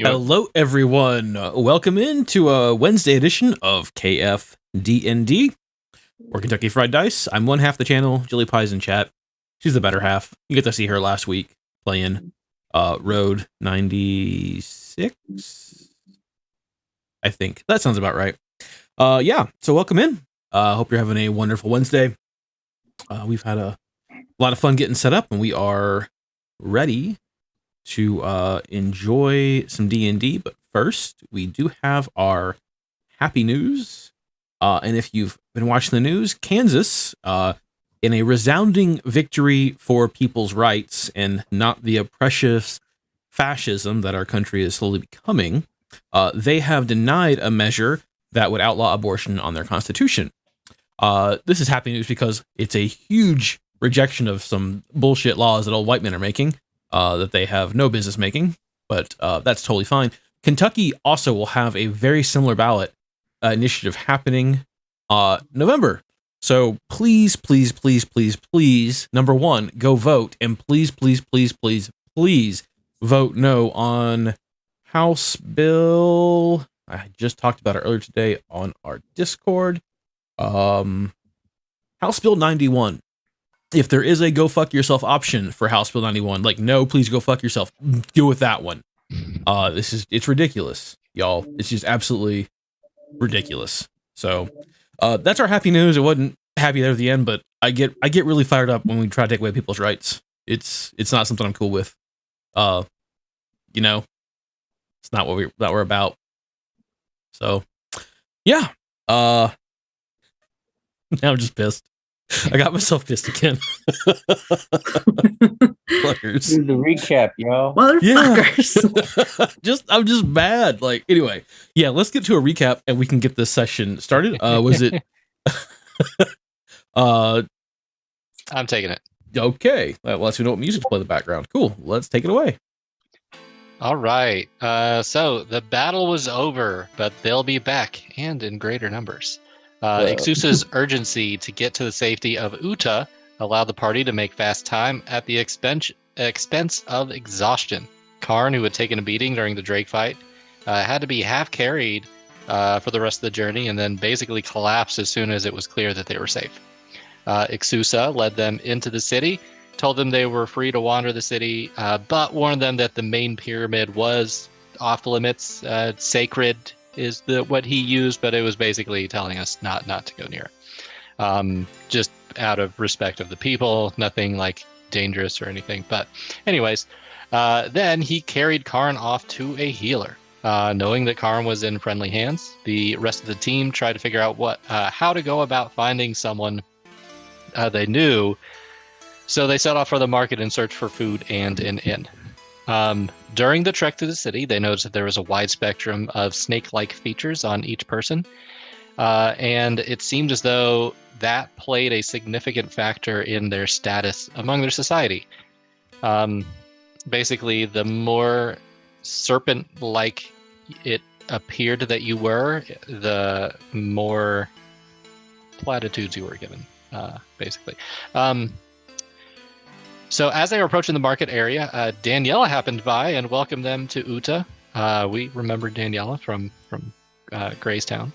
Hello, everyone. Welcome into a Wednesday edition of KFD&D, or Kentucky Fried Dice. I'm one half the channel, Jilly Pie's in chat. She's the better half. You get to see her last week playing Road 96, I think. That sounds about right. So welcome in. Hope you're having a wonderful Wednesday. We've had a lot of fun getting set up, and we are ready to enjoy some D&D, but first we do have our happy news. And if you've been watching the news, Kansas, in a resounding victory for people's rights and not the oppressive fascism that our country is slowly becoming, they have denied a measure that would outlaw abortion on their constitution. This is happy news because it's a huge rejection of some bullshit laws that old white men are making. That they have no business making, but that's totally fine. Kentucky also will have a very similar ballot initiative happening November. So please, number one, go vote, and please vote no on House Bill. I just talked about it earlier today on our Discord. House Bill 91. If there is a go fuck yourself option for House Bill 91, no, please go fuck yourself. Deal with that one. It's ridiculous, y'all. It's just absolutely ridiculous. So, that's our happy news. It wasn't happy there at the end, but I get really fired up when we try to take away people's rights. It's not something I'm cool with. It's not what we're about. So, yeah. Now I'm just pissed. I got myself pissed again. Fuckers. Do the recap, y'all. Motherfuckers. Yeah. I'm just mad. Anyway, yeah, let's get to a recap and we can get this session started. Was it I'm taking it. Okay. Well, let's know what music to play in the background. Cool. Let's take it away. All right. So the battle was over, but they'll be back and in greater numbers. Ixusa's urgency to get to the safety of Uta allowed the party to make fast time at the expense of exhaustion. Karn, who had taken a beating during the Drake fight, had to be half carried for the rest of the journey and then basically collapsed as soon as it was clear that they were safe. Ixusa led them into the city, told them they were free to wander the city, but warned them that the main pyramid was off limits, sacred is what he used, but it was basically telling us not to go near it. Just out of respect of the people, nothing dangerous or anything. But anyways, then he carried Karn off to a healer. Knowing that Karn was in friendly hands, the rest of the team tried to figure out how to go about finding someone they knew. So they set off for the market in search for food and an inn. During the trek through the city, they noticed that there was a wide spectrum of snake-like features on each person, and it seemed as though that played a significant factor in their status among their society. Basically, the more serpent-like it appeared that you were, the more platitudes you were given, basically. So as they were approaching the market area, Daniela happened by and welcomed them to Uta. We remember Daniela from Graystown.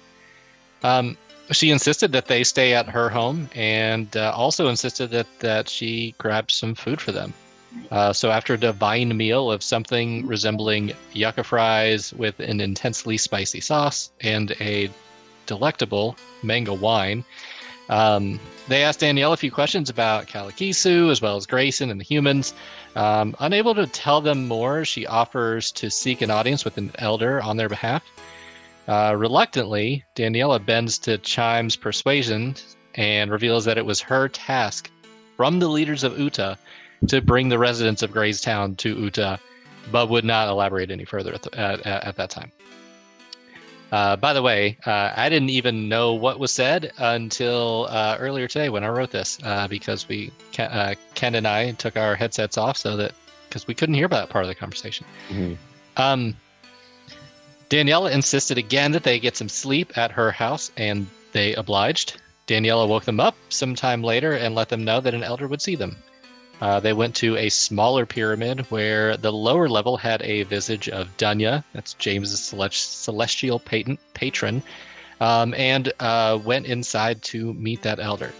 She insisted that they stay at her home and also insisted that she grab some food for them. So after a divine meal of something resembling yucca fries with an intensely spicy sauce and a delectable mango wine, they asked Danielle a few questions about Kalakisu, as well as Grayson and the humans. Unable to tell them more, she offers to seek an audience with an elder on their behalf. Reluctantly, Daniela bends to Chime's persuasion and reveals that it was her task from the leaders of Uta to bring the residents of Graystown to Uta, but would not elaborate any further at that time. By the way, I didn't even know what was said until earlier today when I wrote this, because Ken and I took our headsets off because we couldn't hear that part of the conversation. Mm-hmm. Daniela insisted again that they get some sleep at her house, and they obliged. Daniela woke them up sometime later and let them know that an elder would see them. They went to a smaller pyramid where the lower level had a visage of Dunya, that's James's celestial patron, and went inside to meet that elder.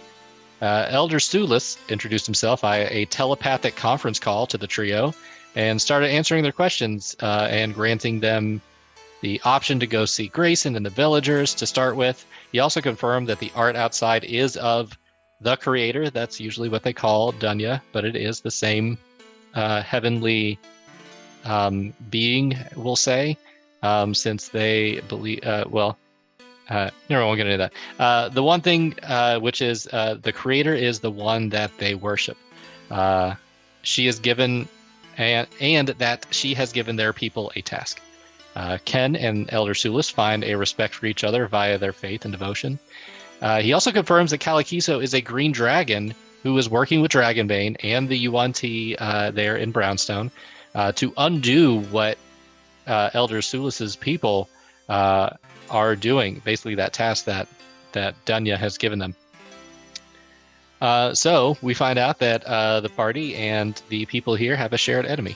Elder Sulis introduced himself via a telepathic conference call to the trio and started answering their questions and granting them the option to go see Grayson and the villagers to start with. He also confirmed that the art outside is of the creator. That's usually what they call Dunya, but it is the same heavenly being, we'll say, since they believe, never mind, we'll get into that. The one thing which is the creator is the one that they worship. She is given, and that she has given their people a task. Ken and Elder Sulis find a respect for each other via their faith and devotion. He also confirms that Kalakiso is a green dragon who is working with Dragonbane and the Yuan-Ti there in Brownstone to undo what Elder Sulis's people are doing, basically that task that Dunya has given them. So we find out that the party and the people here have a shared enemy.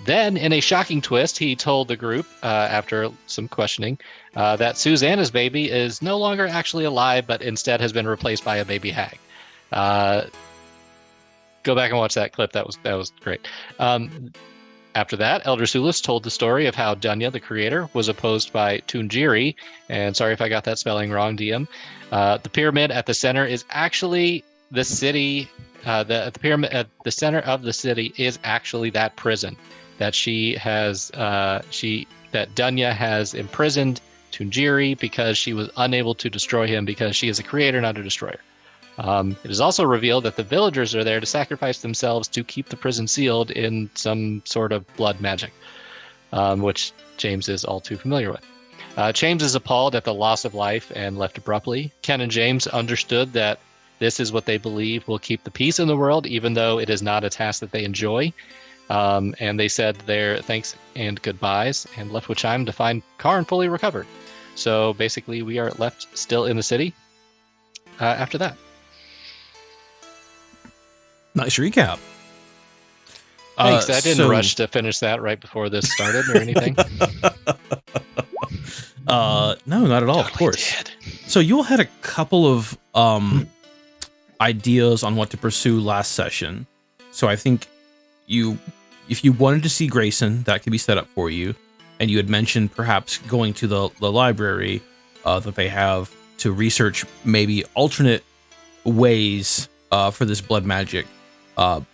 Then, in a shocking twist, he told the group, after some questioning, that Susanna's baby is no longer actually alive, but instead has been replaced by a baby hag. Go back and watch that clip. That was great. After that, Elder Sulis told the story of how Dunya, the creator, was opposed by Tunjiri, and sorry if I got that spelling wrong, DM. The pyramid at the center is actually the city. The pyramid at the center of the city is actually that prison that that Dunya has imprisoned Tunjiri because she was unable to destroy him because she is a creator, not a destroyer. It is also revealed that the villagers are there to sacrifice themselves to keep the prison sealed in some sort of blood magic, which James is all too familiar with. James is appalled at the loss of life and left abruptly. Ken and James understood that this is what they believe will keep the peace in the world, even though it is not a task that they enjoy. And they said their thanks and goodbyes and left with Chime to find Karn fully recovered. So basically, we are left still in the city after that. Nice recap. Thanks. I didn't rush to finish that right before this started or anything. No, not at all, of course. Did. So you all had a couple of ideas on what to pursue last session. So I think if you wanted to see Grayson, that could be set up for you. And you had mentioned perhaps going to the library that they have to research maybe alternate ways for this blood magic,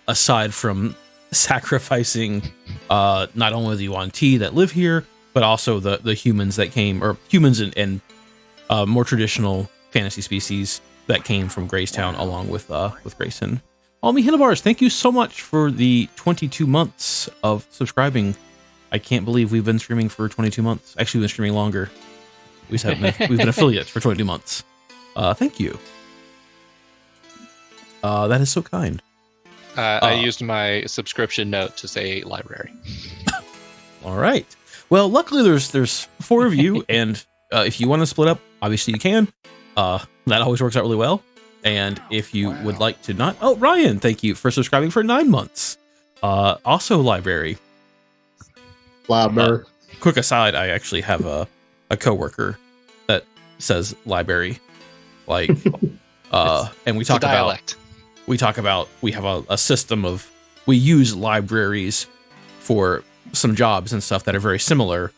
aside from sacrificing not only the Yuan-Ti that live here, but also the humans that came, or humans and more traditional fantasy species that came from Graystown along with Grayson. Almi Hinabars, thank you so much for the 22 months of subscribing. I can't believe we've been streaming for 22 months. Actually, we've been streaming longer. We've been affiliates for 22 months. Thank you. That is so kind. I used my subscription note to say library. All right. Well, luckily there's 4 of you, and if you want to split up, obviously you can. That always works out really well. And if you would like to not... Oh, Ryan, thank you for subscribing for 9 months. Also library. Library. Quick aside, I actually have a coworker that says library. Like, and we talk about, we have a system of, we use libraries for some jobs and stuff that are very similar,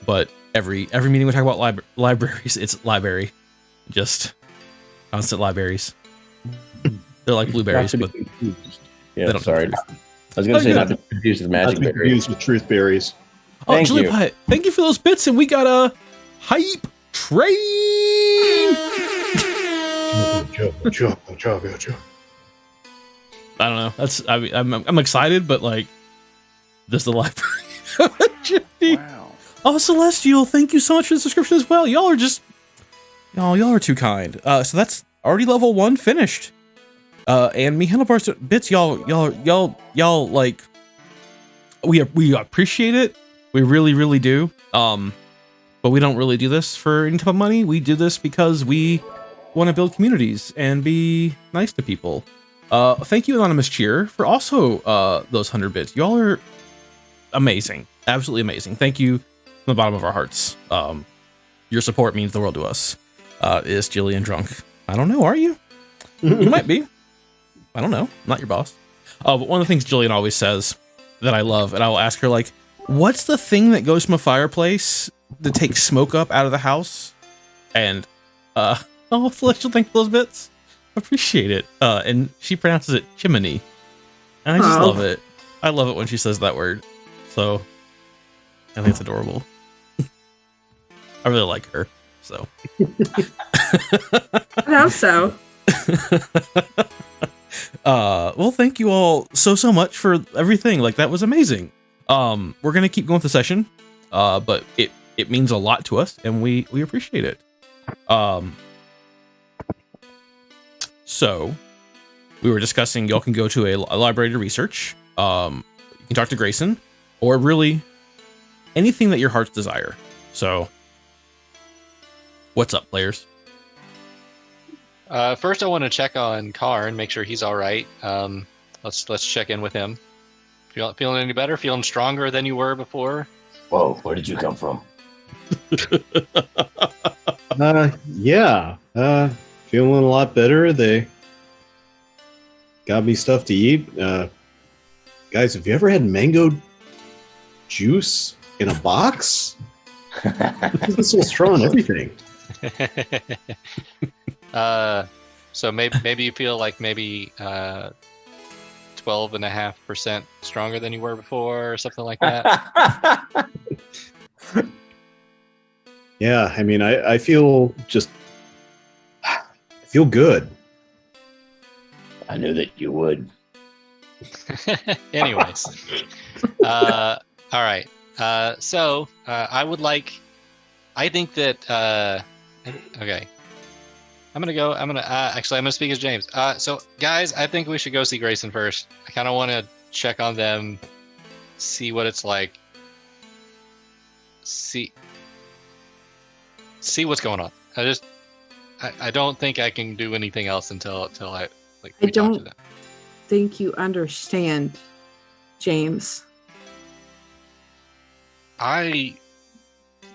but every meeting we talk about libraries, it's library. Just constant libraries. They're like blueberries, but yeah, sorry. I was going to say not to be confused with magic berries. Confused with truth berries. Oh, Julie Pie, thank you for those bits, and we got a hype train. I don't know. I'm excited, but like, this is the library. Wow. Oh, Celestial, thank you so much for the subscription as well. Y'all are too kind. So that's already level 1 finished. And Mihanabar's bits, y'all like, we appreciate it. We really, really do. But we don't really do this for any type of money. We do this because we want to build communities and be nice to people. Thank you, Anonymous Cheer, for also those 100 bits. Y'all are amazing. Absolutely amazing. Thank you from the bottom of our hearts. Your support means the world to us. Is Jillian drunk? I don't know. Are you? You might be. I don't know. Not your boss. But one of the things Jillian always says that I love, and I'll ask her, like, what's the thing that goes from a fireplace that takes smoke up out of the house? And, Celestial, thank you for those bits. Appreciate it. And she pronounces it chimney. And I just love it. I love it when she says that word. So, I think it's adorable. I really like her. So. I hope so. Well, thank you all so much for everything. Like, that was amazing. We're gonna keep going with the session, but it means a lot to us, and we appreciate it. So we were discussing y'all can go to a library to research. You can talk to Grayson, or really anything that your heart's desire. So, what's up, players? First, I want to check on Karn, make sure he's all right. Let's check in with him. Feeling any better? Feeling stronger than you were before? Whoa, where did you come from? Yeah. Feeling a lot better. They got me stuff to eat. Guys, have you ever had mango juice in a box? It's so strong, everything. So maybe you feel like maybe 12.5% stronger than you were before, or something like that. Yeah, I mean, I feel good. I knew that you would. Anyways, all right. So I would like. I think that. Okay. I'm gonna speak as James. So guys, I think we should go see Grayson first. I kind of want to check on them, see what it's like, see what's going on. I don't think I can do anything else until I talk to them. Think you understand, James. I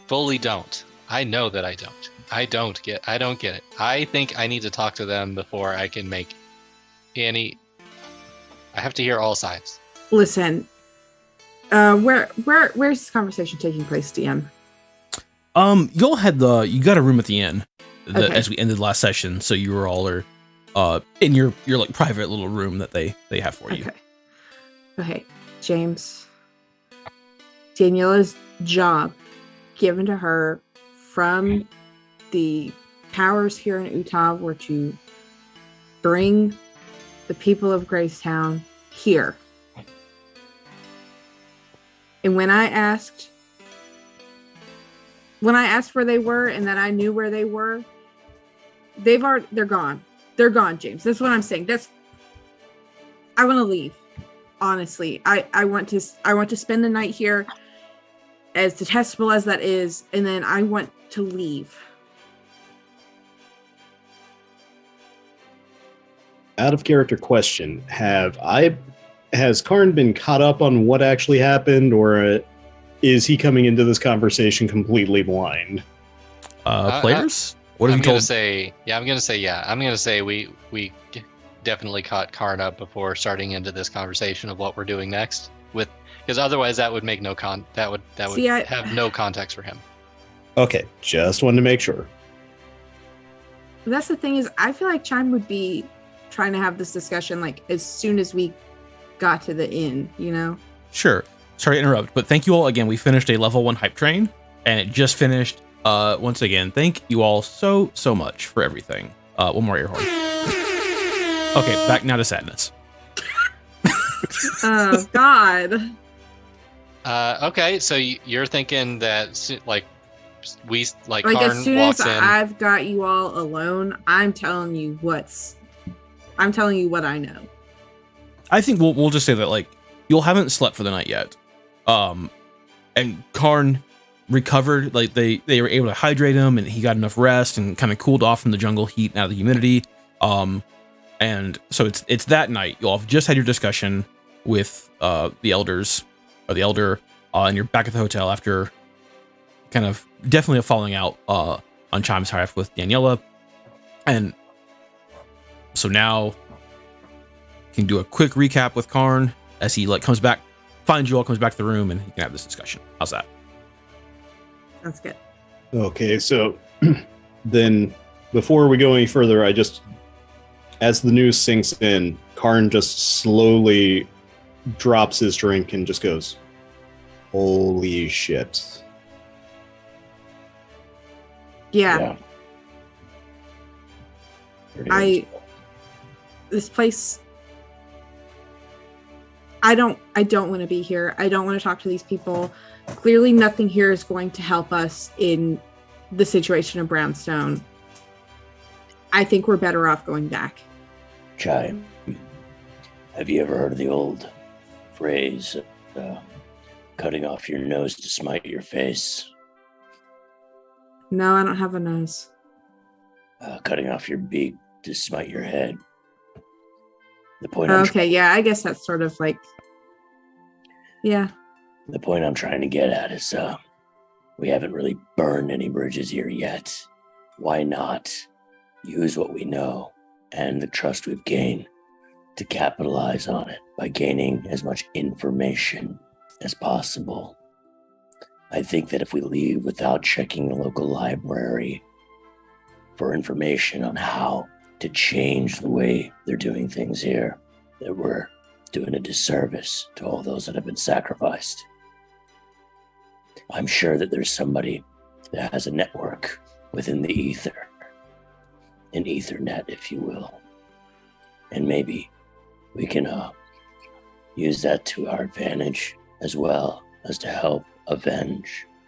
fully don't. I know that I don't. I don't get it. I think I need to talk to them before I can make any. I have to hear all sides. Listen, where's this conversation taking place, DM? Y'all had you got a room at the inn Okay. as we ended last session, so you were all in your like private little room that they have for you. Okay, James. Daniela's job given to her from the powers here in Utah were to bring the people of Gracetown here. And when I asked where they were and that I knew where they were, they're gone. They're gone, James. That's what I'm saying. I want to leave. Honestly, I want to spend the night here, as detestable as that is, and then I want to leave. Out of character question: has Karn been caught up on what actually happened, or is he coming into this conversation completely blind? Players, what have you told? I'm gonna say we definitely caught Karn up before starting into this conversation of what we're doing next, because otherwise that would make have no context for him. Okay, just wanted to make sure. That's the thing is, I feel like Chime would be trying to have this discussion like as soon as we got to the inn, you know? Sure. Sorry to interrupt, but thank you all again. We finished a level 1 hype train, and it just finished. Once again, thank you all so much for everything. One more air horn. Okay, back now to sadness. Oh God. Okay, so you're thinking that Like Karn as soon walks as in. I've got you all alone, I'm telling you what I know. I think we'll just say that like you haven't slept for the night yet, and Karn recovered. Like they were able to hydrate him, and he got enough rest and kind of cooled off from the jungle heat and out of the humidity. And so it's that night. You all have just had your discussion with the elders, or the elder, and you're back at the hotel after kind of definitely a falling out on Chime's behalf with Daniela. And so now you can do a quick recap with Karn as he comes back, finds you all, comes back to the room, and you can have this discussion. How's that? That's good. Okay, so then before we go any further, as the news sinks in, Karn just slowly drops his drink and just goes, "Holy shit." Yeah. This place, I don't want to be here. I don't want to talk to these people. Clearly nothing here is going to help us in the situation of Brownstone. I think we're better off going back. Chime, have you ever heard of the old phrase, cutting off your nose to smite your face? No, I don't have a nose. Cutting off your beak to smite your head. The point. Yeah, I guess that's sort of yeah. The point I'm trying to get at is, we haven't really burned any bridges here yet. Why not use what we know and the trust we've gained to capitalize on it by gaining as much information as possible? I think that if we leave without checking the local library for information on how to change the way they're doing things here, that we're doing a disservice to all those that have been sacrificed. I'm sure that there's somebody that has a network within the ether, an ethernet, if you will. And maybe we can use that to our advantage as well as to help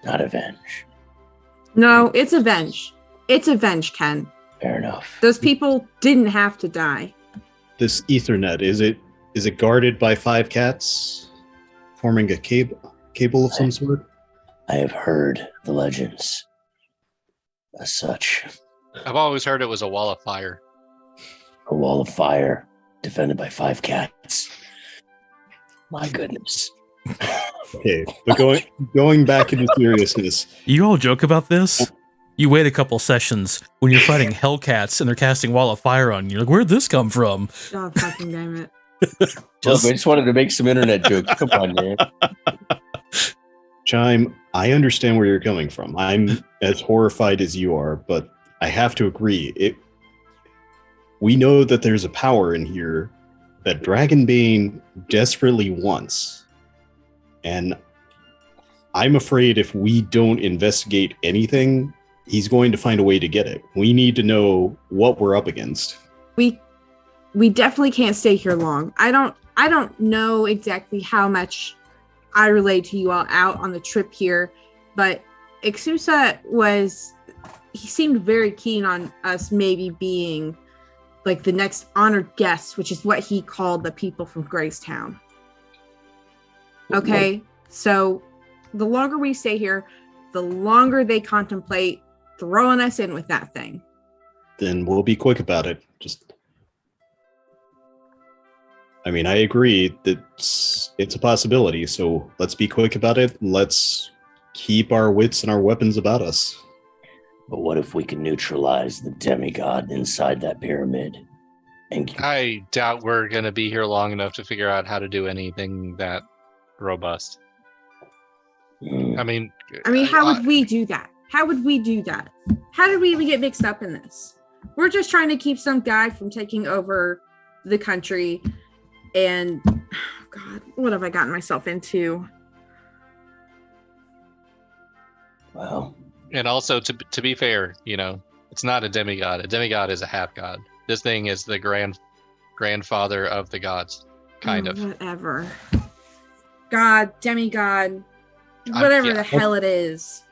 not avenge. No, it's avenge. It's avenge, Ken. Fair enough. Those people didn't have to die. This Ethernet, is it guarded by 5 cats forming a cable of some sort? I have heard the legends as such. I've always heard it was a wall of fire. A wall of fire defended by 5 cats. My goodness. Okay, but going back into seriousness. You all joke about this? You wait a couple sessions when you're fighting Hellcats and they're casting Wall of Fire on you. Like, where'd this come from? God fucking damn it. Look, I just wanted to make some internet jokes. Come on, man. Chime, I understand where you're coming from. I'm as horrified as you are, but I have to agree. We know that there's a power in here that Dragonbane desperately wants. And I'm afraid if we don't investigate anything, he's going to find a way to get it. We need to know what we're up against. We definitely can't stay here long. I don't know exactly how much I relayed to you all out on the trip here, but Ixusa he seemed very keen on us maybe being like the next honored guests, which is what he called the people from Gracetown. Okay, so the longer we stay here, the longer they contemplate throwing us in with that thing. Then we'll be quick about it. I agree that it's a possibility, so let's be quick about it. Let's keep our wits and our weapons about us. But what if we can neutralize the demigod inside that pyramid? I doubt we're going to be here long enough to figure out how to do anything that robust. I mean, how would we do that? How would we do that? How did we even get mixed up in this? We're just trying to keep some guy from taking over the country. And, oh God, what have I gotten myself into? Well, and also to be fair, it's not a demigod. A demigod is a half god. This thing is the grandfather of the gods, kind of. Whatever. God, demigod, whatever the hell it is.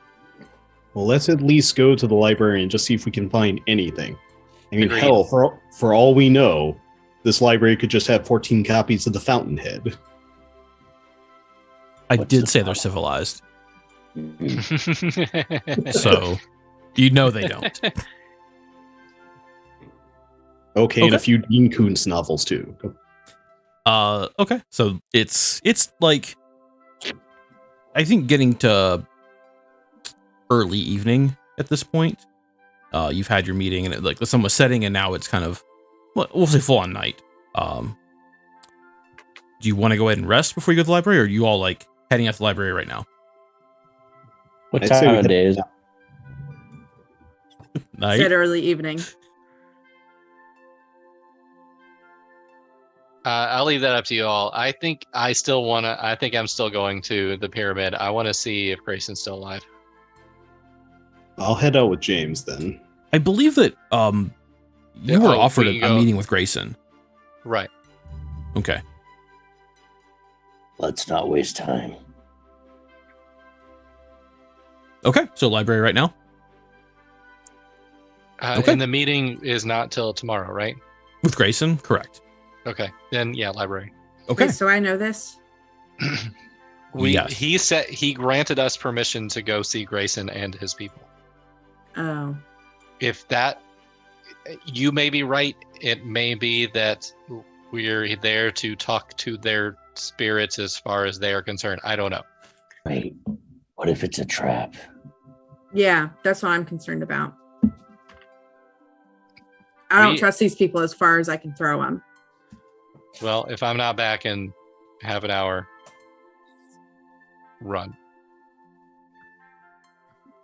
Well, let's at least go to the library and just see if we can find anything. Agreed. Hell, for all we know, this library could just have 14 copies of the Fountainhead. I did say they're civilized. So, they don't. Okay, and Okay. a few Dean Koontz novels too. Okay. So it's like, I think getting to early evening at this point. You've had your meeting and like the sun was setting, and now it's kind of, we'll say full on night. Do you want to go ahead and rest before you go to the library, or are you all like heading out to the library right now? What I'd say we time of head- day is it? Night. Said early evening. I'll leave that up to you all. I think I'm still going to the pyramid. I want to see if Grayson's still alive. I'll head out with James then. I believe that you were offered we a can go- meeting with Grayson. Right. Okay. Let's not waste time. Okay. So library right now. Okay. And the meeting is not till tomorrow, right? With Grayson, correct. Okay. Then yeah, library. Okay. Wait, so I know this. Yes. He said he granted us permission to go see Grayson and his people. Oh. If that, you may be right. It may be that we're there to talk to their spirits as far as they are concerned. I don't know. Wait, what if it's a trap? Yeah, that's what I'm concerned about. I don't trust these people as far as I can throw them. Well, if I'm not back in half an hour, run.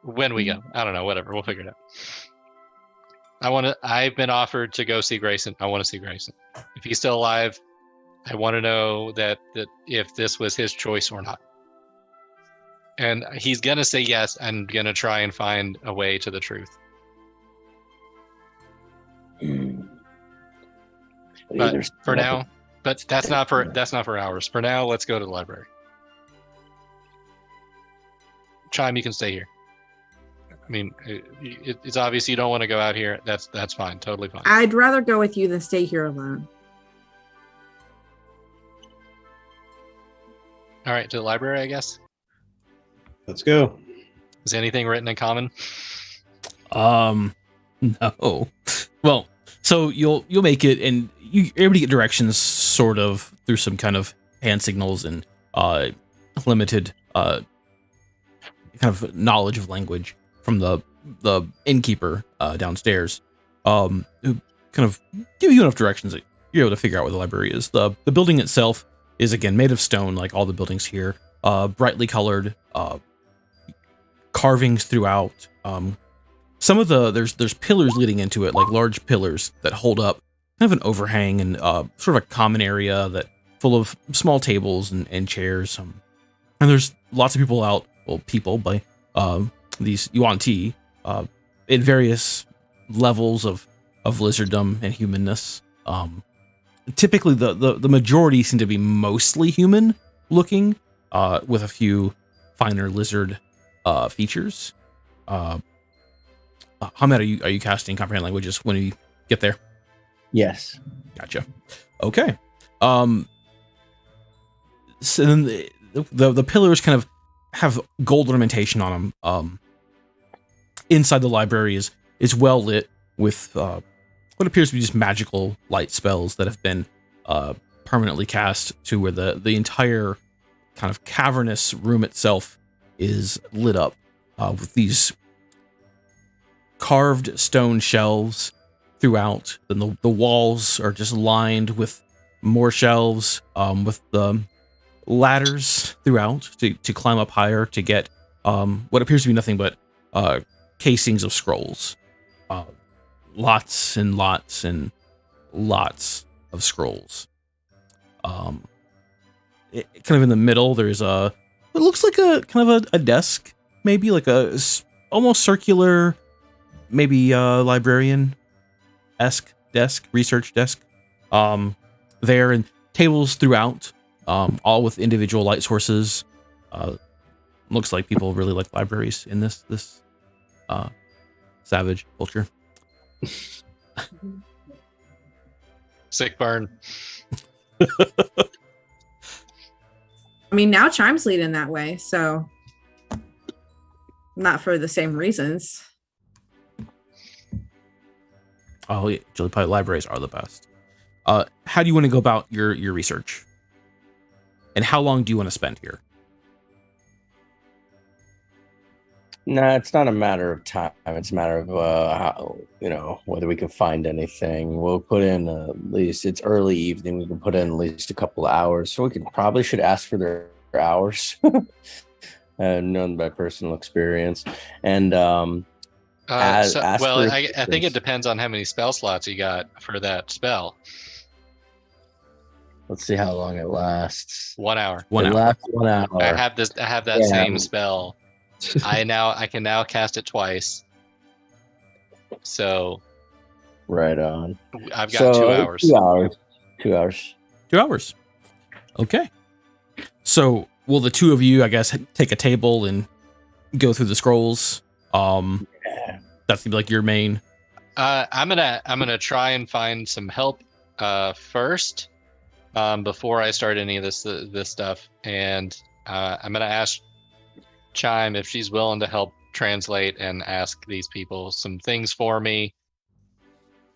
When we go, I don't know. Whatever, we'll figure it out. I've been offered to go see Grayson. I want to see Grayson. If he's still alive, I want to know that if this was his choice or not. And he's gonna say yes. I'm gonna try and find a way to the truth. But for now, but that's not for hours. For now, let's go to the library. Chime, you can stay here. I mean, it's obvious you don't want to go out here. That's fine. Totally fine. I'd rather go with you than stay here alone. All right, to the library, I guess. Let's go. Is anything written in common? No. Well, so you'll make it, and you're able to get directions sort of through some kind of hand signals and limited kind of knowledge of language from the innkeeper downstairs, who kind of give you enough directions that you're able to figure out where the library is. The building itself is again made of stone, like all the buildings here, brightly colored, carvings throughout. Some of there's pillars leading into it, like large pillars that hold up kind of an overhang and sort of a common area that full of small tables and chairs. And there's lots of people out, people by these yuan-ti in various levels of lizarddom and humanness. Typically, the majority seem to be mostly human looking, with a few finer lizard features. Hamed, are you casting comprehend languages when you get there? Yes. Gotcha. Okay. So then the pillars kind of have gold ornamentation on them. Inside the library is well lit with what appears to be just magical light spells that have been permanently cast to where the entire kind of cavernous room itself is lit up with these carved stone shelves throughout. Then the walls are just lined with more shelves, with the ladders throughout to climb up higher to get what appears to be nothing but casings of scrolls. Lots and lots and lots of scrolls. Kind of in the middle, there's it looks like a kind of a desk, maybe like a almost circular, maybe librarian-esque desk, research desk. There, and tables throughout, all with individual light sources. Looks like people really like libraries in this savage culture. Sick burn. I mean, now Chime's leading that way, so not for the same reasons. Oh, yeah, probably libraries are the best. How do you want to go about your research? And how long do you want to spend here? Nah, it's not a matter of time. It's a matter of how, whether we can find anything. We'll put in at least, it's early evening. We can put in at least a couple of hours. So we probably should ask for their hours. Known by personal experience. And I think it assistance. depends on how many spell slots you got for that spell. Let's see how long it lasts. 1 hour. One It hour. lasts 1 hour. I have that same spell. I can now cast it twice. So Right on. I've got 2 hours. 2 hours. 2 hours. 2 hours. Okay. So will the two of you, I guess, take a table and go through the scrolls? Yeah. That seems like your main. I'm gonna try and find some help first before I start any of this stuff, and I'm gonna ask Chime if she's willing to help translate and ask these people some things for me.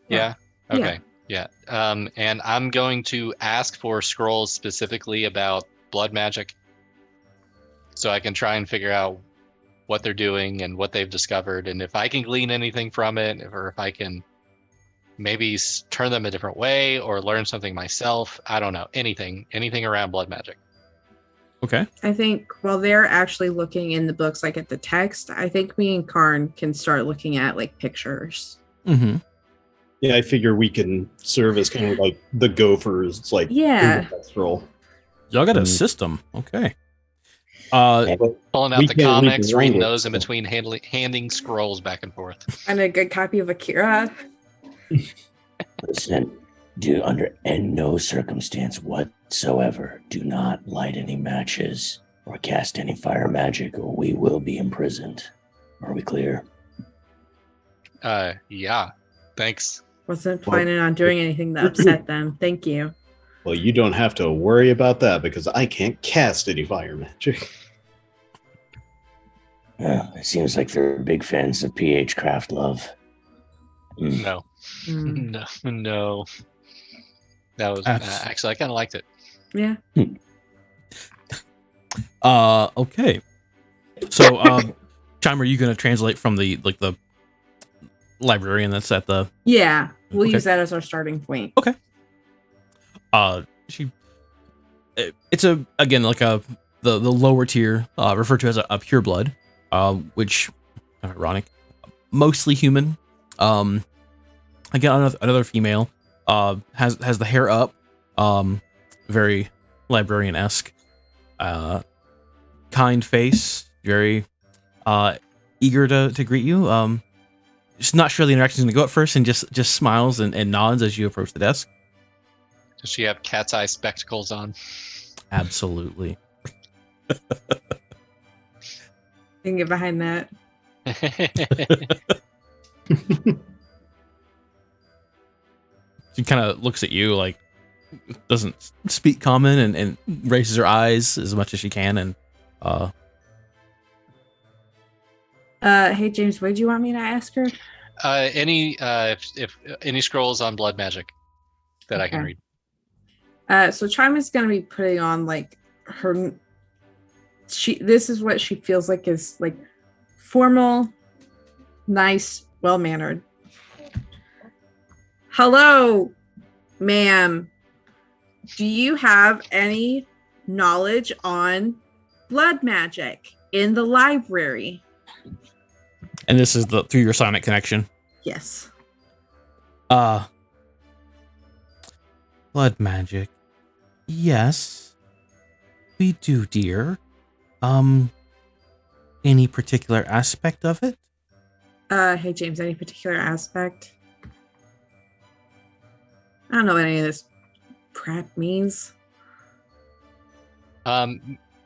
Yeah. Okay. Yeah. And I'm going to ask for scrolls specifically about blood magic, so I can try and figure out what they're doing and what they've discovered, and if I can glean anything from it, or if I can maybe turn them a different way or learn something myself. I don't know. Anything around blood magic. Okay. I think while they're actually looking in the books, like at the text, I think me and Karn can start looking at like pictures. Mm-hmm. Yeah, I figure we can serve as kind of like the gophers, like Yeah. role. Y'all got a system. Okay. Pulling out We the can't read comics, the reading language, those in so- between, handing scrolls back and forth. And a good copy of Akira. Listen, under no circumstance whatsoever, do not light any matches or cast any fire magic, or we will be imprisoned. Are we clear? Yeah. Thanks. Wasn't planning on doing anything to upset them. Thank you. Well, you don't have to worry about that because I can't cast any fire magic. Well, it seems like they're big fans of PH Craft Love. No. Mm. No. That was actually, I kind of liked it. Yeah. Okay. So, Chime, are you going to translate from the librarian that's at the? Yeah. We'll Okay. use that as our starting point. Okay. It's again like the lower tier, referred to as a pure blood, which ironic, mostly human. Again, another female, has the hair up, very librarian-esque, kind face, very eager to greet you. Just not sure the interaction's gonna go at first, and just smiles and nods as you approach the desk. Does she have cat's eye spectacles on? Absolutely. Can get behind that. She kind of looks at you, like, doesn't speak common, and raises her eyes as much as she can, and Hey James, what did you want me to ask her? If any scrolls on blood magic that I can Okay. read. So Chime is going to be putting on like her. This is what she feels like is like formal, nice, well mannered. Hello, ma'am. Do you have any knowledge on blood magic in the library? and this is through your sonic connection. Yes. Blood magic. Yes, we do, dear. Any particular aspect of it? Hey James, any particular aspect? I don't know what any of this crap means.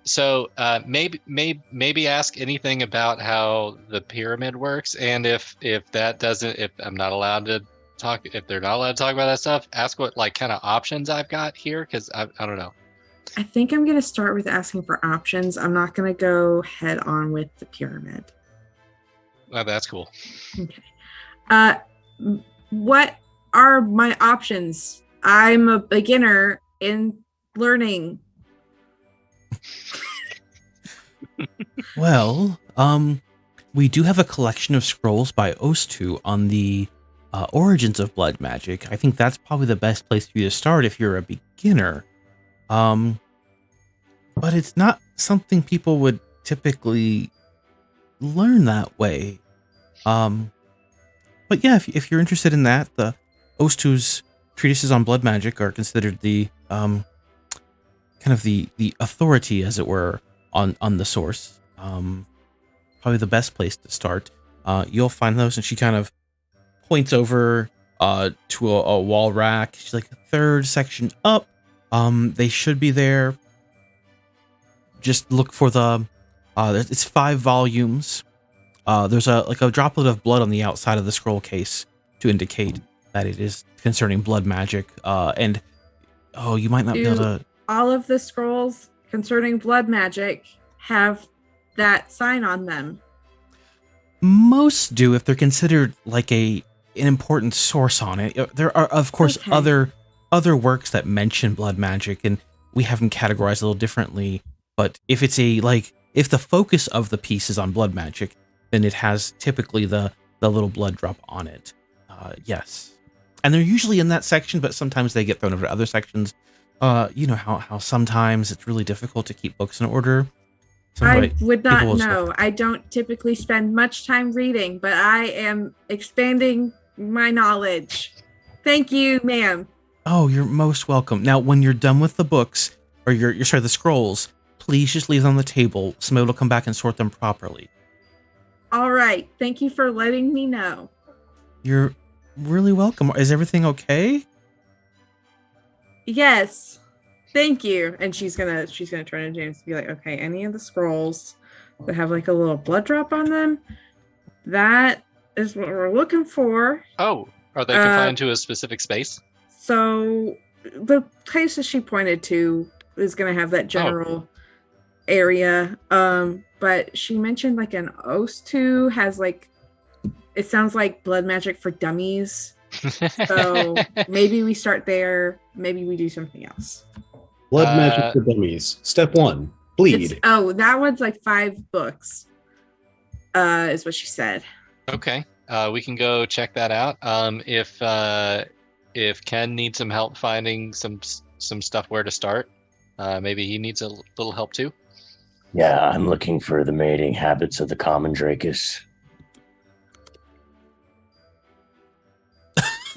So maybe ask anything about how the pyramid works, and if I'm not allowed to talk, if they're not allowed to talk about that stuff, ask what like kind of options I've got here, because I don't know. I think I'm going to start with asking for options. I'm not going to go head on with the pyramid. Well, that's cool. Okay. what are my options? I'm a beginner in learning. Well, we do have a collection of scrolls by Ostu on the origins of blood magic. I think that's probably the best place for you to start if you're a beginner. But it's not something people would typically learn that way. But yeah, if you're interested in that, the Ostu's treatises on blood magic are considered the kind of the authority, as it were, on the source. Probably the best place to start. You'll find those, and she kind of points over to a wall rack. She's like, third section up. They should be there. Just look for the. It's 5 volumes. There's a droplet of blood on the outside of the scroll case to indicate that it is concerning blood magic. And you might not be able to. All of the scrolls concerning blood magic have that sign on them. Most do if they're considered like an important source on it. There are, of course, other works that mention blood magic, and we have them categorized a little differently. But if it's if the focus of the piece is on blood magic, then it has typically the little blood drop on it. Yes. And they're usually in that section, but sometimes they get thrown over to other sections. You know how sometimes it's really difficult to keep books in order. I would not know. I don't typically spend much time reading, but I am expanding my knowledge. Thank you, ma'am. Oh, you're most welcome. Now, when you're done with the books, or the scrolls, please just leave them on the table. Somebody will come back and sort them properly. All right. Thank you for letting me know. You're really welcome. Is everything okay? Yes. Thank you. And she's gonna turn to James and be like, okay, any of the scrolls that have like a little blood drop on them, that is what we're looking for. Oh, are they confined to a specific space? So the place that she pointed to is gonna have that general area. But she mentioned like an Ostu has like, it sounds like blood magic for dummies. So maybe we start there. Maybe we do something else. Blood magic for dummies. Step 1, bleed. That one's like 5 books. Is what she said. Okay. We can go check that out. If Ken needs some help finding some stuff where to start, maybe he needs a little help too. Yeah, I'm looking for the mating habits of the common Dracus.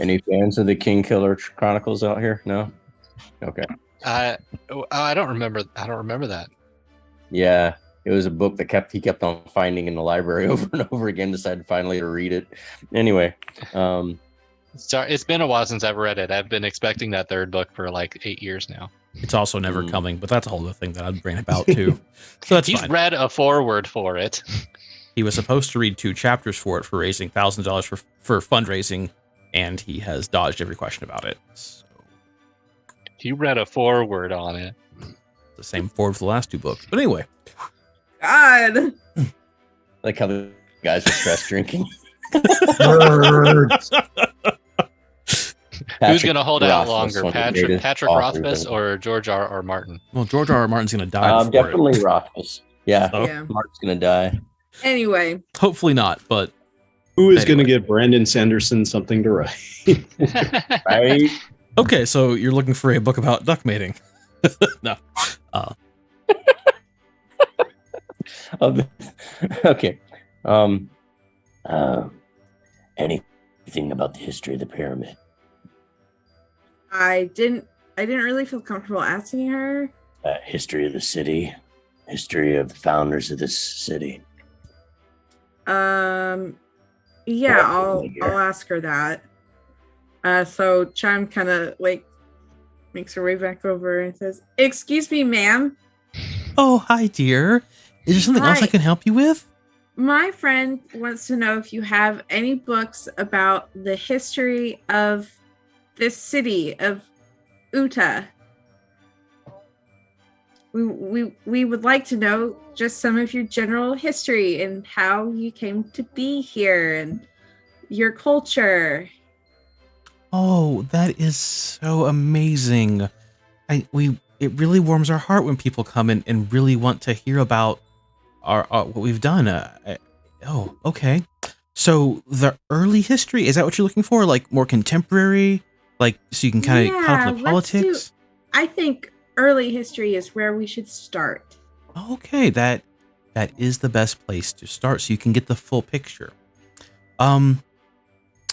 Any fans of the King Killer Chronicles out here? No? Okay. I don't remember that. Yeah, it was a book that he kept on finding in the library over and over again. Decided finally to read it. Anyway, sorry, it's been a while since I've read it. I've been expecting that third book for like 8 years now. It's also never coming, but that's a whole other thing that I'd bring about too. So that's He's fine. read a foreword for it. He was supposed to read 2 chapters for it for raising $1,000 for fundraising, and he has dodged every question about it. So. He read a foreword on it. The same forward for the last 2 books. But anyway. God. Like how the guys are stress drinking. Who's going to hold out longer, Patrick Rothfuss or George R.R. Martin? Well, George R.R. Martin's going to die. Definitely Rothfuss. Yeah, Yeah. Martin's going to die. Anyway. Hopefully not, but... Who is going to give Brandon Sanderson something to write? Right? Okay, so you're looking for a book about duck mating. No. Okay. Anything about the history of the pyramid? I didn't really feel comfortable asking her. History of the city, history of the founders of this city. Yeah, I'll ask her that. So Chime kind of like makes her way back over and says, "Excuse me, ma'am." Oh, hi, dear. Is there something else I can help you with? My friend wants to know if you have any books about the history of this city of Utah. We would like to know just some of your general history and how you came to be here and your culture. Oh, that is so amazing. It really warms our heart when people come in and really want to hear about our what we've done. Oh, okay. So the early history, is that what you're looking for? Like more contemporary? Like so you can kind of caught up Yeah, in the let's do. politics? I think early history is where we should start. Okay, that is the best place to start so you can get the full picture. Um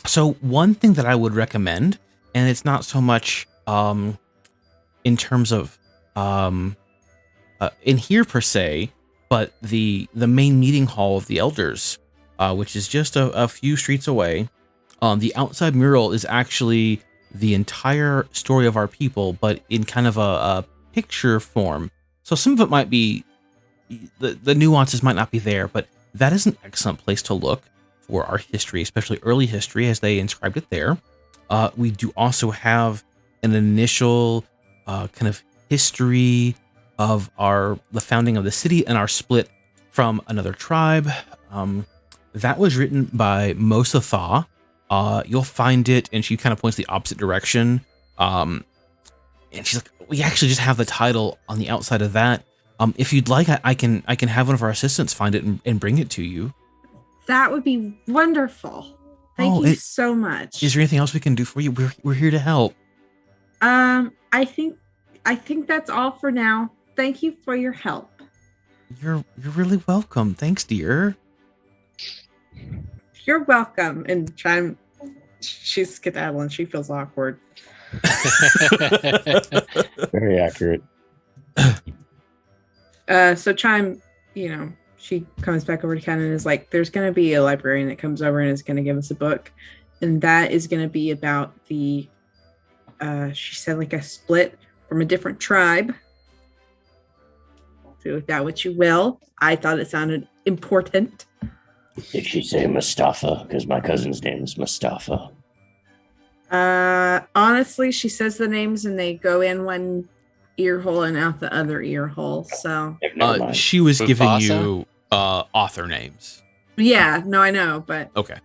so one thing that I would recommend, and it's not so much in terms of um in here per se, but the main meeting hall of the elders, which is just a few streets away. The outside mural is actually the entire story of our people, but in kind of a picture form. So some of it might be the nuances might not be there, but that is an excellent place to look for our history, especially early history, as they inscribed it there. We do also have an initial kind of history of the founding of the city and our split from another tribe. That was written by Mosatha. You'll find it, and she kind of points the opposite direction. And she's like, "We actually just have the title on the outside of that. If you'd like, I can have one of our assistants find it and bring it to you." That would be wonderful. Thank you so much. Is there anything else we can do for you? We're here to help. I think that's all for now. Thank you for your help. You're really welcome. Thanks, dear. You're welcome. And she's skedaddling. She feels awkward. Very accurate. So Chime, she comes back over to Ken and is like, there's going to be a librarian that comes over and is going to give us a book. And that is going to be about she said like a split from a different tribe. Do with that what you will. I thought it sounded important. Did she say Mustafa? Because my cousin's name is Mustafa. Honestly, she says the names and they go in one ear hole and out the other ear hole. So she was giving Mufasa? you author names. Yeah, no, I know, but Okay.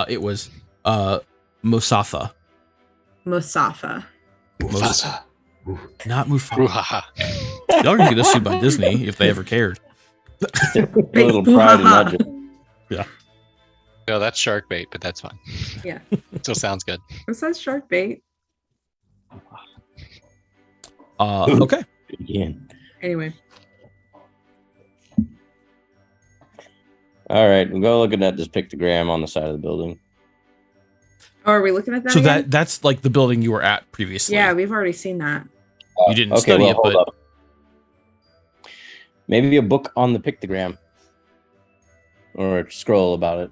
It was Mosatha. Musafa. Mufasa. Not Mufasa. Brouhaha. Y'all are gonna get us sued by Disney if they ever cared. A little pride and legend. No, that's shark bait, but that's fine. Yeah. Still sounds good. This says shark bait. Okay. Again. Anyway. All right, we'll go looking at this pictogram on the side of the building. Oh, are we looking at that? So again? that's like the building you were at previously. Yeah, we've already seen that. You didn't study it, hold but up. Maybe a book on the pictogram or a scroll about it.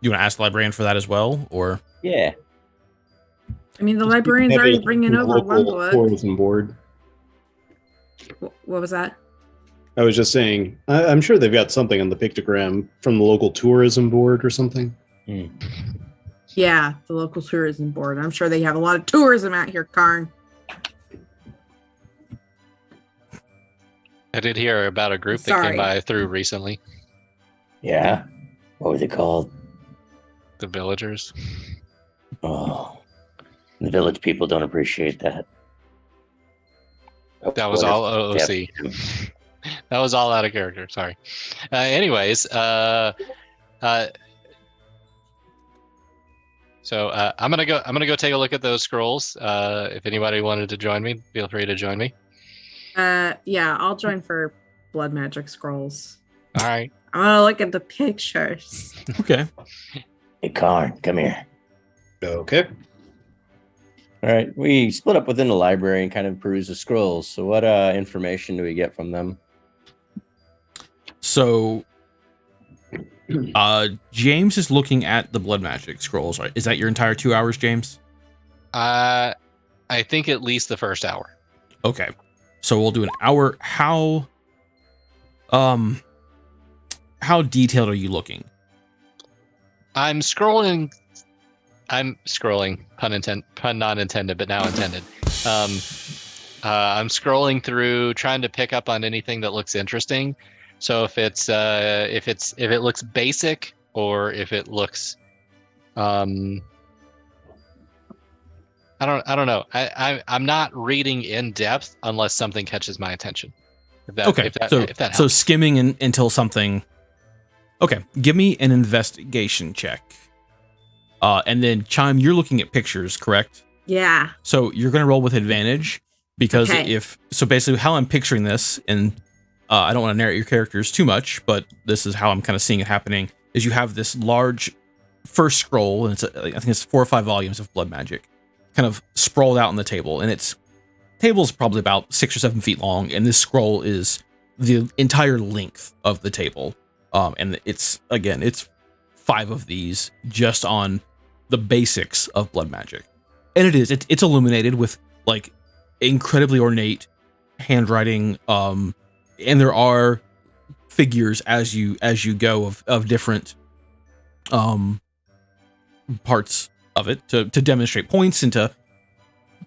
you want to ask the librarian for that as well, or Yeah. I mean, the librarian's already bringing over one book. Tourism board. What was that? I was just saying, I'm sure they've got something on the pictogram from the local tourism board or something. Yeah, the local tourism board. I'm sure they have a lot of tourism out here, Karn. I did hear about a group that Sorry. came by through recently. Yeah. What were they called? The villagers. Oh, the village people don't appreciate that. That was all OOC. That was all out of character. Sorry. Anyways, so I'm gonna go take a look at those scrolls. If anybody wanted to join me, feel free to join me. Yeah, I'll join for blood magic scrolls. All right. I want to look at the pictures. okay. Hey, Karn, come here. Okay. All right, we split up within the library and kind of peruse the scrolls. So, what information do we get from them? So, James is looking at the blood magic scrolls. Right? Is that your entire 2 hours, James? I think at least the first hour. Okay. So we'll do an hour. How detailed are you looking? I'm scrolling, pun not intended, but now intended. I'm scrolling through, trying to pick up on anything that looks interesting. So if it looks basic, or if it looks I don't know. I'm not reading in depth unless something catches my attention. Okay, if that helps. so skimming until something. Okay, give me an investigation check. And then Chime, you're looking at pictures, correct? Yeah. So you're going to roll with advantage because Okay. so basically how I'm picturing this, and I don't want to narrate your characters too much, but this is how I'm kind of seeing it happening, is you have this large first scroll, and I think it's 4 or 5 volumes of blood magic kind of sprawled out on the table, and table's probably about 6 or 7 feet long, and this scroll is the entire length of the table. And it's 5 of these just on the basics of blood magic. And it's illuminated with like incredibly ornate handwriting, and there are figures as you go of different parts of it to demonstrate points and to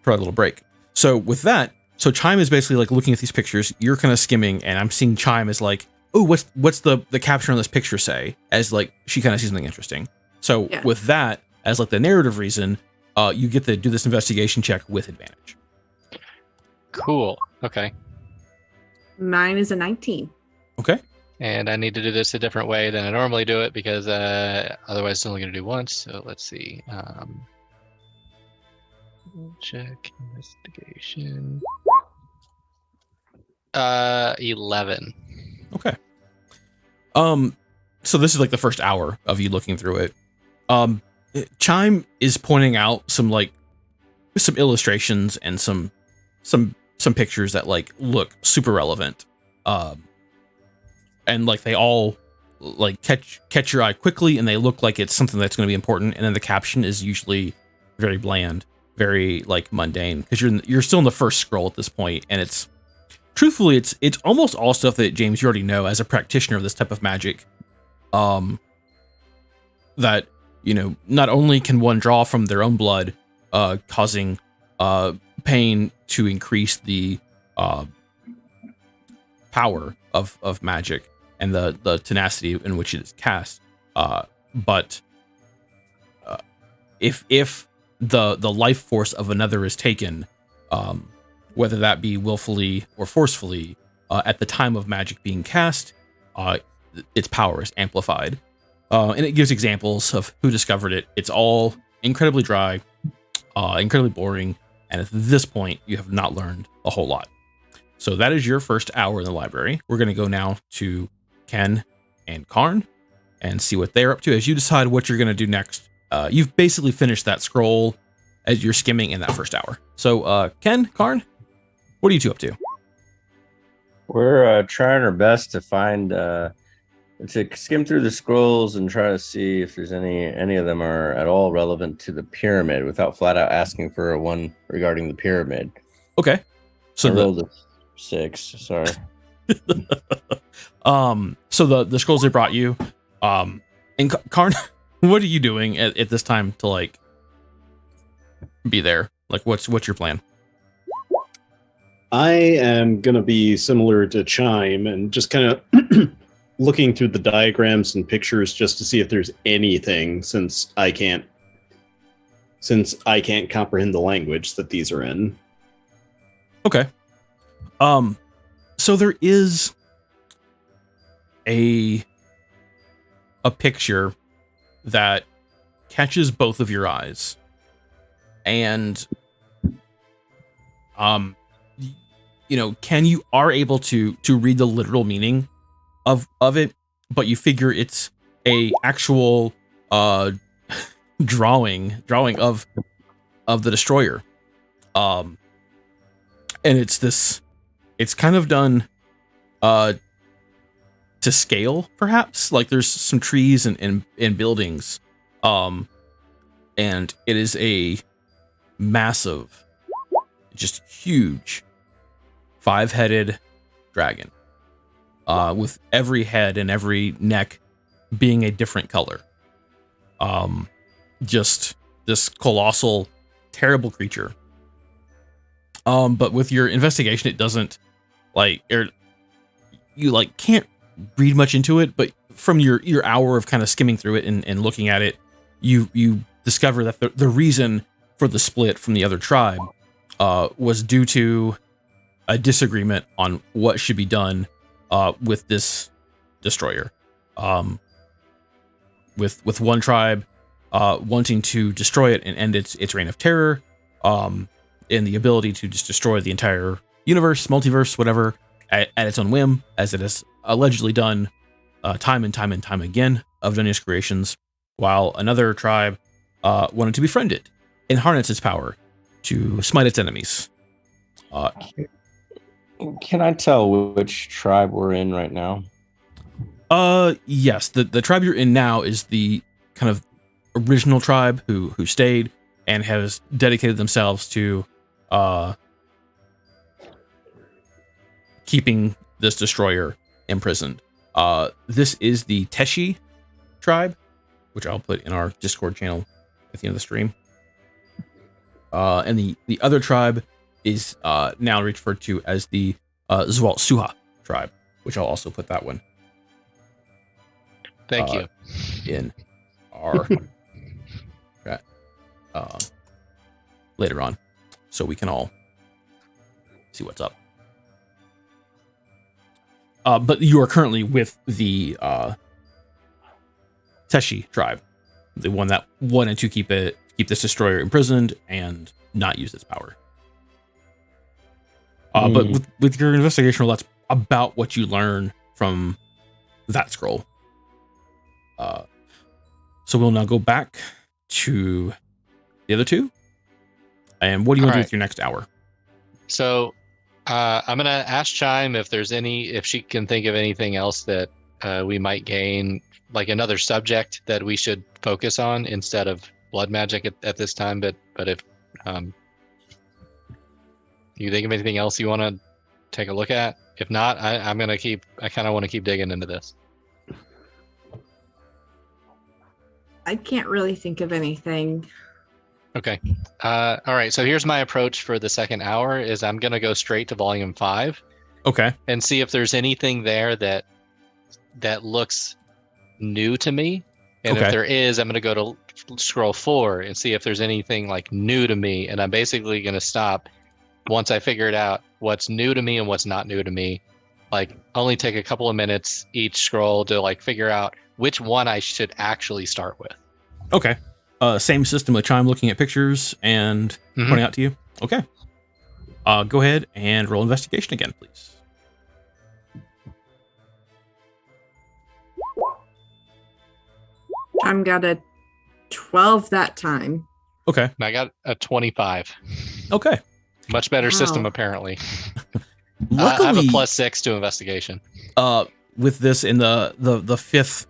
provide a little break. So with that, so Chime is basically like looking at these pictures, you're kind of skimming, and I'm seeing Chime as like, oh, what's the caption on this picture say? As like she kind of sees something interesting. So Yeah. with that as like the narrative reason, you get to do this investigation check with advantage. Cool. Okay. Mine is a 19. Okay. And I need to do this a different way than I normally do it because otherwise it's only going to do once. So let's see. Check investigation. 11. Okay. So this is like the first hour of you looking through it. Chime is pointing out some illustrations and some pictures that like look super relevant. And like they all like catch your eye quickly, and they look like it's something that's going to be important. And then the caption is usually very bland, very like mundane, because you're still in the first scroll at this point, and it's truthfully it's almost all stuff that James you already know as a practitioner of this type of magic. That not only can one draw from their own blood, causing pain to increase the power of magic and the tenacity in which it is cast, but if the life force of another is taken, whether that be willfully or forcefully, at the time of magic being cast, its power is amplified. And it gives examples of who discovered it. It's all incredibly dry, incredibly boring, and at this point, you have not learned a whole lot. So that is your first hour in the library. We're going to go now to Ken and Karn and see what they're up to as you decide what you're going to do next. You've basically finished that scroll as you're skimming in that first hour. So Ken, Karn, what are you two up to? We're trying our best to find to skim through the scrolls and try to see if there's any of them are at all relevant to the pyramid without flat out asking for a one regarding the pyramid. Okay. So I rolled a 6. Sorry. So the scrolls they brought you, and Karn, what are you doing at this time to like be there? Like, what's your plan? I am gonna be similar to Chime and just kind of looking through the diagrams and pictures just to see if there's anything, since I can't comprehend the language that these are in. Okay. So there is a picture that catches both of your eyes, and Ken, you are able to read the literal meaning of it, but you figure it's a actual drawing of the destroyer. And it's kind of done to scale, perhaps. Like there's some trees and buildings, and it is a massive, just huge 5-headed dragon, with every head and every neck being a different color. Just this colossal, terrible creature. But with your investigation, it doesn't you can't read much into it, but from your hour of kind of skimming through it and looking at it, you discover that the reason for the split from the other tribe was due to a disagreement on what should be done with this destroyer. With one tribe wanting to destroy it and end its reign of terror, and the ability to just destroy the entire universe, multiverse, whatever, at its own whim, as it has allegedly done time and time and time again of Dunya's creations, while another tribe wanted to befriend it and harness its power to smite its enemies. Can I tell which tribe we're in right now? Yes. The tribe you're in now is the kind of original tribe who stayed and has dedicated themselves to keeping this destroyer imprisoned. This is the Teshi tribe, which I'll put in our Discord channel at the end of the stream. And the other tribe is now referred to as the Zwalt Suha tribe, which I'll also put that one. Thank you. In our chat later on, so we can all see what's up. But you are currently with the Teshi tribe, the one that wanted to keep this destroyer imprisoned and not use its power. But with your investigation roll, that's about what you learn from that scroll. So we'll now go back to the other two. And what do you want to do with your next hour? So I'm gonna ask Chime if she can think of anything else that we might gain, like another subject that we should focus on instead of blood magic at this time. But if you think of anything else you want to take a look at, if not, I kind of want to keep digging into this. I can't really think of anything. Okay. All right. So here's my approach for the second hour is I'm going to go straight to volume 5. Okay. And see if there's anything there that looks new to me. And if there is, I'm going to go to scroll 4 and see if there's anything like new to me. And I'm basically going to stop once I figure it out what's new to me and what's not new to me. Like only take a couple of minutes each scroll to like figure out which one I should actually start with. Okay. Same system with Chime looking at pictures and pointing out to you. Okay. Go ahead and roll investigation again, please. Chime got a 12 that time. Okay. And I got a 25. Okay. Much better system, apparently. Luckily, I have a +6 to investigation. With this in the fifth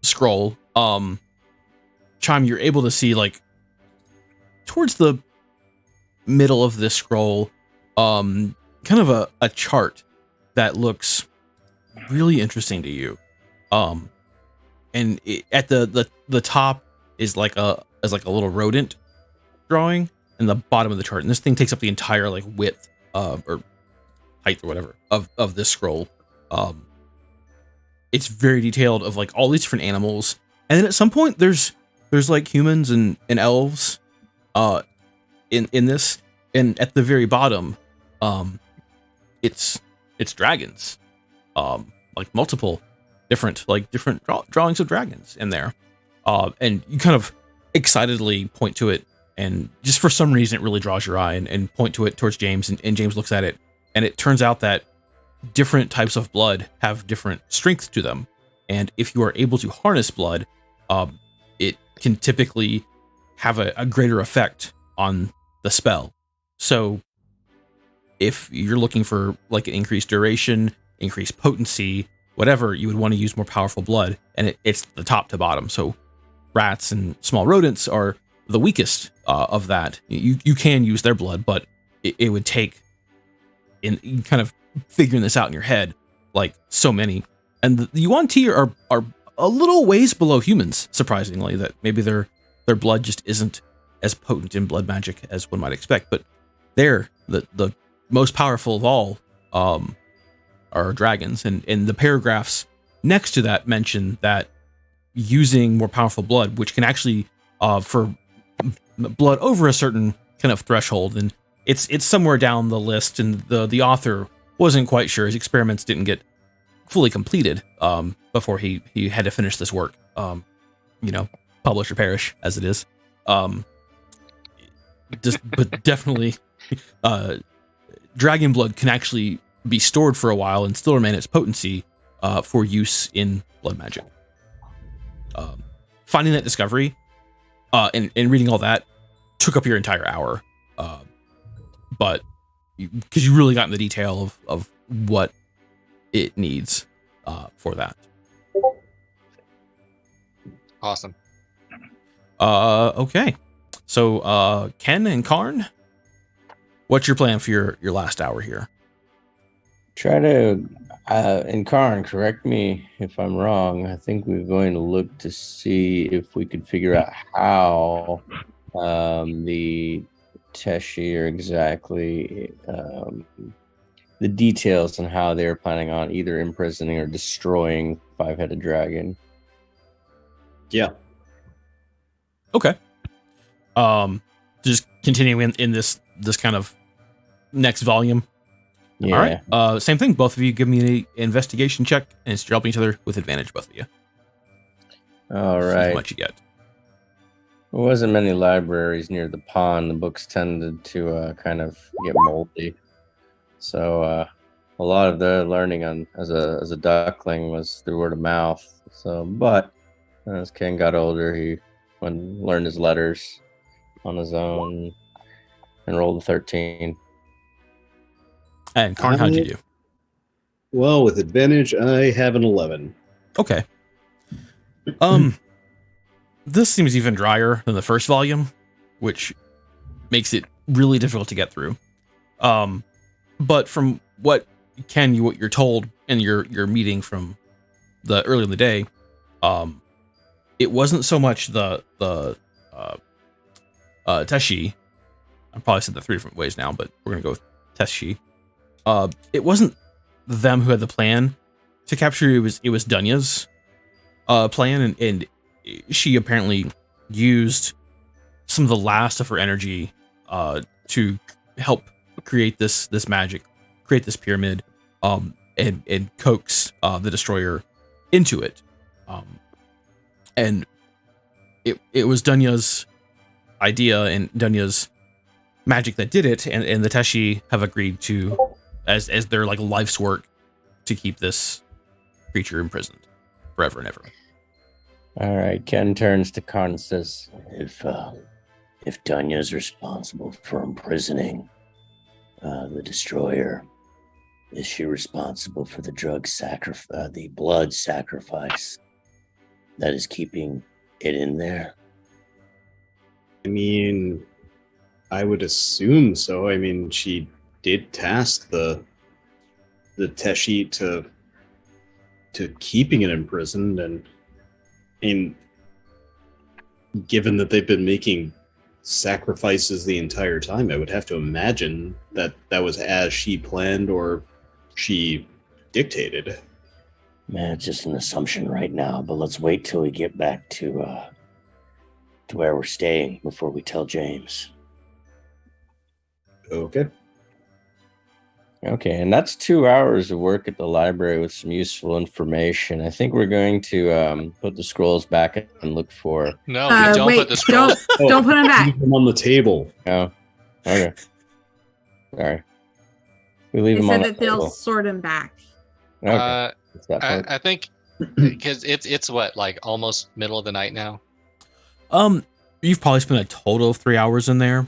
scroll, Chime, you're able to see like towards the middle of this scroll, kind of a chart that looks really interesting to you. And at the top is like a little rodent drawing in the bottom of the chart, and this thing takes up the entire like width or height or whatever of this scroll. It's very detailed of like all these different animals, and then at some point there's like humans and elves in this, and at the very bottom it's dragons, like multiple different drawings of dragons in there, and you kind of excitedly point to it, and just for some reason it really draws your eye, and point to it towards James, and James looks at it, and it turns out that different types of blood have different strengths to them, and if you are able to harness blood, it can typically have a greater effect on the spell. So if you're looking for like an increased duration, increased potency, whatever, you would want to use more powerful blood, and it's the top to bottom. So rats and small rodents are the weakest of that. You can use their blood, but it would take in kind of figuring this out in your head, like so many. And the Yuan Ti are a little ways below humans, surprisingly, that maybe their blood just isn't as potent in blood magic as one might expect. But they're the most powerful of all are dragons. And the paragraphs next to that mention that using more powerful blood, which can actually, for blood over a certain kind of threshold, and it's somewhere down the list, and the author wasn't quite sure. His experiments didn't get fully completed before he had to finish this work. Publish or perish, as it is. But definitely, dragon blood can actually be stored for a while and still remain its potency for use in blood magic. Finding that discovery and reading all that took up your entire hour, but because you really got in the detail of what it needs for that. Awesome. Okay. So, Ken and Karn, what's your plan for your last hour here? Try to, and Karn, correct me if I'm wrong. I think we're going to look to see if we could figure out how the Teshi are exactly the details on how they're planning on either imprisoning or destroying Five-Headed Dragon. Yeah. Okay. Just continuing in this kind of next volume. Yeah. All right. Same thing. Both of you give me an investigation check, and it's helping each other with advantage, both of you. All See right. how much you get. There wasn't many libraries near the pond. The books tended to kind of get moldy. So a lot of the learning as a duckling was through word of mouth. So, but as Ken got older, he learned his letters on his own and rolled a 13. And Karn, how'd you do? Well, with advantage, I have an 11. Okay. This seems even drier than the first volume, which makes it really difficult to get through. But from what you're told in your meeting from the early in the day, it wasn't so much the Teshi. I probably said that 3 different ways now, but we're gonna go with Teshi. It wasn't them who had the plan to capture you. It was Dunya's plan, and she apparently used some of the last of her energy to help create this magic, create this pyramid, and coax the destroyer into it. And it was Dunya's idea and Dunya's magic that did it, and the Teshi have agreed to, as their like life's work, to keep this creature imprisoned forever and ever. All right. Ken turns to Karn and says, If Dunya's responsible for imprisoning the destroyer, is she responsible for the the blood sacrifice that is keeping it in there? I mean, I would assume so. I mean, she did task the Teshi to keeping it imprisoned, and given that they've been making sacrifices the entire time, I would have to imagine that was as she planned or she dictated. Man, it's just an assumption right now, but let's wait till we get back to where we're staying before we tell James. Okay. okay, and that's 2 hours of work at the library with some useful information. I think we're going to put the scrolls back and look for. No, we don't wait, put the scrolls. don't put them back. Leave them on the table. Oh, okay. Sorry. We leave They them on said the that they'll table. sort them back. Okay. It's that part. I think because it's what, like almost middle of the night now. You've probably spent a total of 3 hours in there,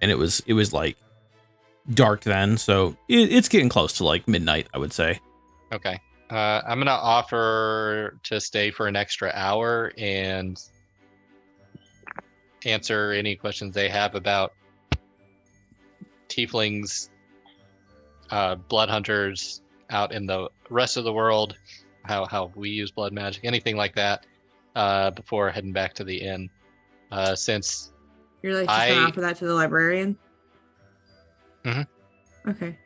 and it was like dark then, so it's getting close to like midnight, I would say. Okay. I'm gonna offer to stay for an extra hour and answer any questions they have about tieflings, blood hunters out in the rest of the world, how we use blood magic, anything like that, before heading back to the inn. Since You're like just gonna offer that to the librarian? Mm-hmm. Okay.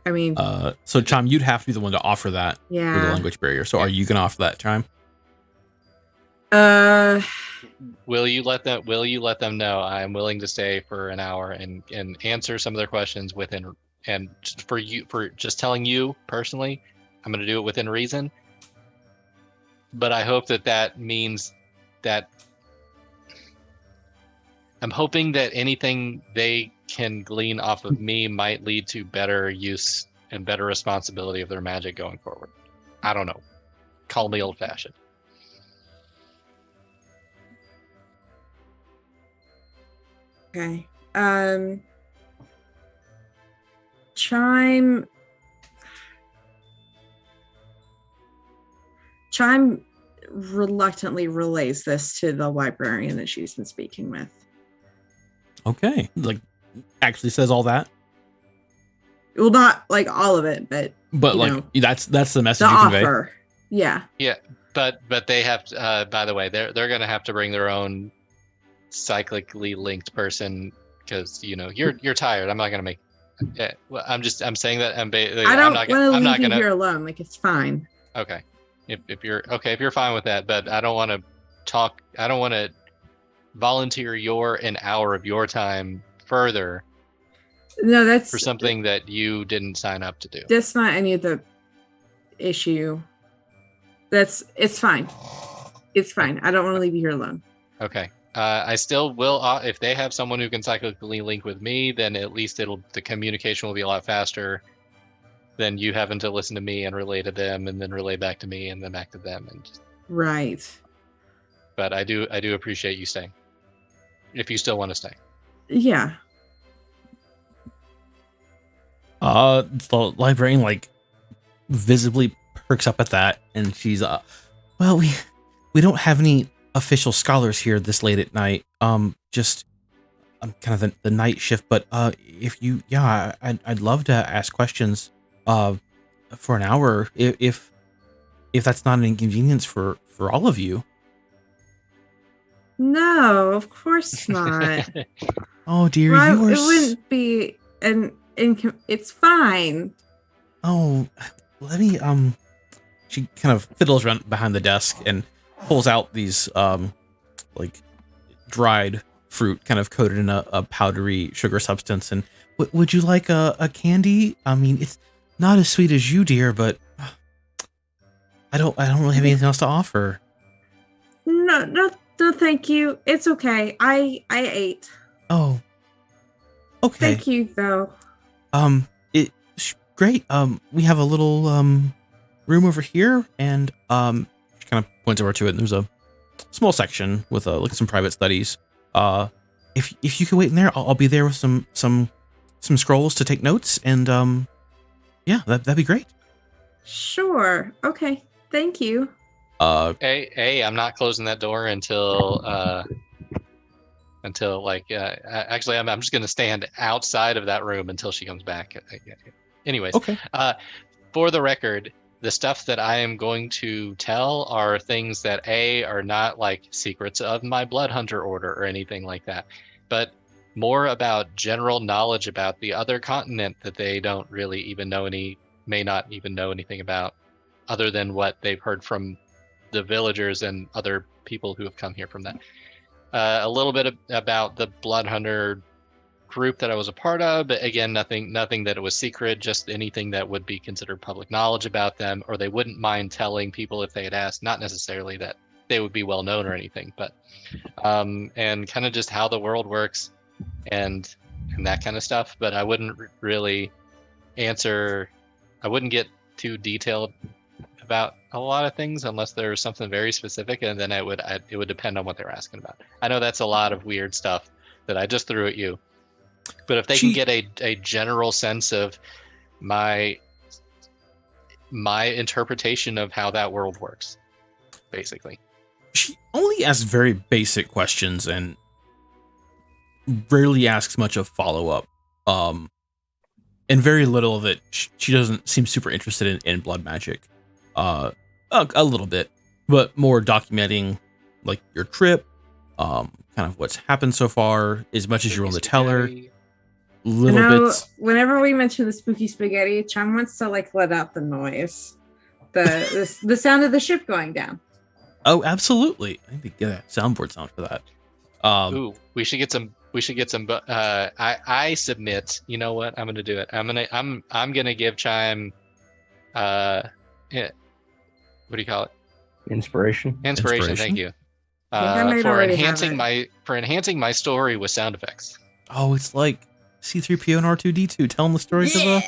I mean, So Cham, you'd have to be the one to offer that for the yeah. language barrier. So are you gonna offer that, Cham? Will you let them know I'm willing to stay for an hour and answer some of their questions within, and for just telling you personally, I'm going to do it within reason. But I hope that means that I'm hoping that anything they can glean off of me might lead to better use and better responsibility of their magic going forward. I don't know. Call me old-fashioned. Okay. Chime reluctantly relays this to the librarian that she's been speaking with. Okay. Like, actually says all that? Well, not like all of it, but like, know, that's the message the you convey. Offer. Yeah. Yeah, but they have to, by the way, they're going to have to bring their own cyclically linked person, because you're tired. I'm not going to make. Yeah, well, I'm saying that I don't want to leave you here alone. Like, it's fine. Okay, if you're fine with that, but I don't want to talk. I don't want to volunteer an hour of your time further. No, that's for something that you didn't sign up to do. That's not any of the issue. It's fine. It's fine. I don't want to leave you here alone. Okay. I still will. If they have someone who can cyclically link with me, then at least the communication will be a lot faster than you having to listen to me and relay to them, and then relay back to me, and then back to them, and right. But I do appreciate you staying, if you still want to stay. Yeah. The librarian like visibly perks up at that, and she's well, we don't have any official scholars here this late at night. Just kind of the night shift, but if you, yeah, I'd love to ask questions for an hour if that's not an inconvenience for all of you. No, of course not. Oh dear, it wouldn't be it's fine. Oh, let me she kind of fiddles around behind the desk and pulls out these like dried fruit kind of coated in a powdery sugar substance. And would you like a candy? I mean, it's not as sweet as you, dear, but I don't really have anything else to offer. No, thank you. It's okay. I ate. Oh, okay. Thank you, though. It's great. We have a little room over here, and she kind of points over to it. And there's a small section with like some private studies. If you can wait in there, I'll be there with some scrolls to take notes, and yeah, that'd be great. Sure. Okay. Thank you. Hey, I'm not closing that door until like actually I'm just gonna stand outside of that room until she comes back. Anyways, okay. For the record, the stuff that I am going to tell are things that are not like secrets of my blood hunter order or anything like that, but more about general knowledge about the other continent that they don't really even may not even know anything about, other than what they've heard from the villagers and other people who have come here from that. A little bit about the blood hunter group that I was a part of, but again, nothing that it was secret, just anything that would be considered public knowledge about them, or they wouldn't mind telling people if they had asked. Not necessarily that they would be well known or anything, but and kind of just how the world works and that kind of stuff. But I wouldn't really answer. I wouldn't get too detailed about a lot of things unless there was something very specific, and then it would depend on what they're asking about. I know that's a lot of weird stuff that I just threw at you, but if they can get a general sense of my interpretation of how that world works, basically. She only asks very basic questions and rarely asks much of follow-up. And very little of it, she doesn't seem super interested in blood magic. A little bit, but more documenting like your trip, kind of what's happened so far, as much as you're willing to tell her. Little bits. Whenever we mention the spooky spaghetti, Chum wants to like let out the noise, the sound of the ship going down. Oh, absolutely. I need to get a soundboard sound for that. Ooh, we should get some. We should get some. I submit. You know what? I'm gonna do it. I'm gonna give Chime. Yeah, what do you call it? Inspiration. Inspiration. Thank you. I think I might For already have enhancing it. my story with sound effects. Oh, it's like C-3PO and R2-D2 telling the stories of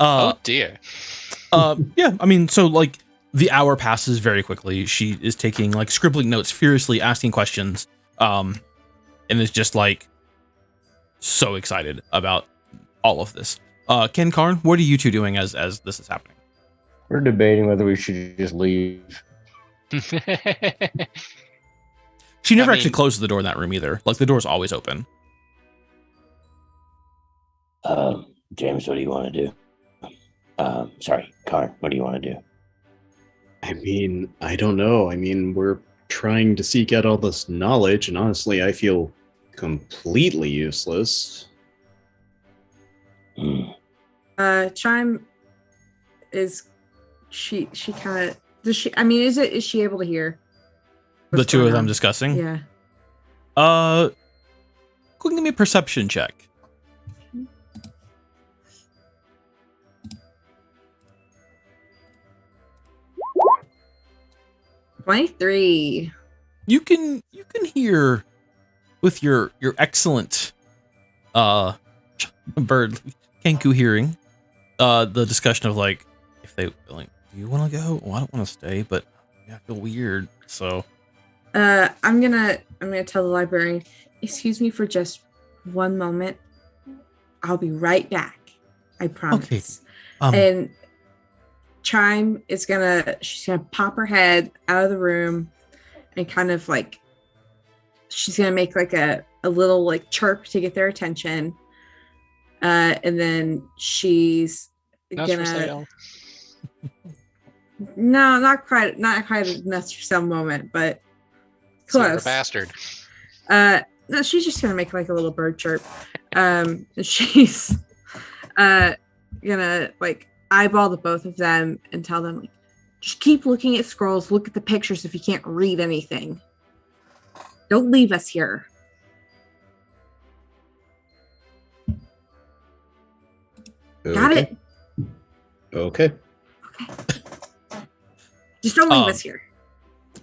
Oh dear. yeah, I mean, so like the hour passes very quickly. She is taking like scribbling notes, furiously asking questions, and is just like so excited about all of this. Ken Karn, what are you two doing as this is happening? We're debating whether we should just leave. She never actually closes the door in that room either. Like the door's always open. James, what do you want to do? Sorry, Karn, what do you want to do? I mean, I don't know. I mean, we're trying to seek out all this knowledge, and honestly, I feel completely useless. Chime is she kind of does she? I mean, is she able to hear? The what's two going of them on? discussing. Yeah. Go and give me a perception check. $23. You can hear with your excellent bird Kenku hearing the discussion of like if they like, do you want to go? Well, I don't want to stay, but yeah, I feel weird. So I'm gonna tell the librarian, excuse me for just one moment. I'll be right back. I promise. Okay. And Chime is she's gonna pop her head out of the room and kind of like she's gonna make like a little like chirp to get their attention. And then she's gonna no, not quite a nuts for some moment, but close. You're a bastard. No, she's just gonna make like a little bird chirp. She's gonna like eyeball the both of them and tell them like, just keep looking at scrolls, look at the pictures if you can't read anything. Don't leave us here. Got it? Okay. Just don't leave us here.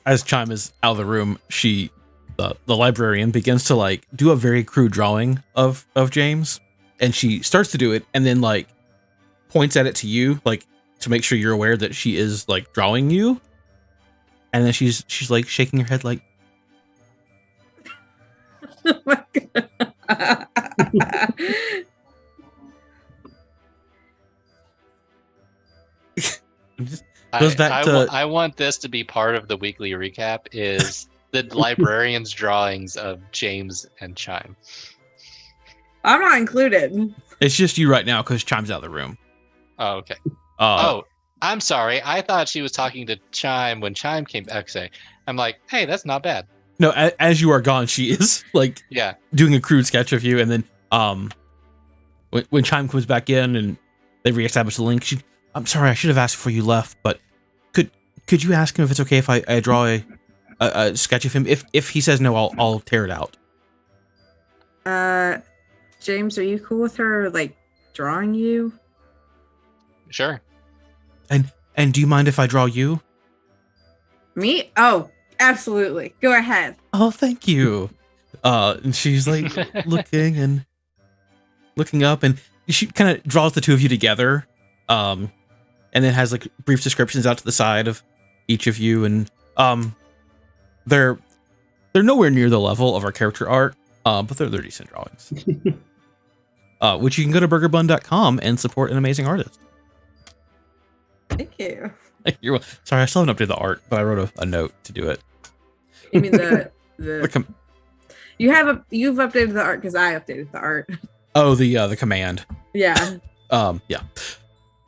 As Chime is out of the room, the librarian begins to like do a very crude drawing of James, and she starts to do it and then like points at it to you, like to make sure you're aware that she is like drawing you, and then she's like shaking her head like, Oh my God. goes back to I want this to be part of the weekly recap is the librarian's drawings of James and Chime. I'm not included. it's just you right now because Chime's out of the room. Oh, okay. Oh, I'm sorry. I thought she was talking to Chime when Chime came back. I'm like, hey, that's not bad. no, as you are gone, she is like doing a crude sketch of you, and then when Chime comes back in and they reestablish the link, I'm sorry, I should have asked before you left, but could you ask him if it's okay if I draw a sketch of him? If he says no, I'll tear it out. James, are you cool with her like drawing you? Sure. And do you mind if I draw you? Me? Oh, absolutely. Go ahead. Oh, thank you. And she's like looking up, and she kind of draws the two of you together, and then has like brief descriptions out to the side of each of you, and they're nowhere near the level of our character art, but they're decent drawings. Which you can go to burgerbun.com and support an amazing artist. Thank you. You're sorry, I still haven't updated the art, but I wrote a note to do it. You mean you've updated the art because I updated the art. Oh, the command. Yeah. Yeah.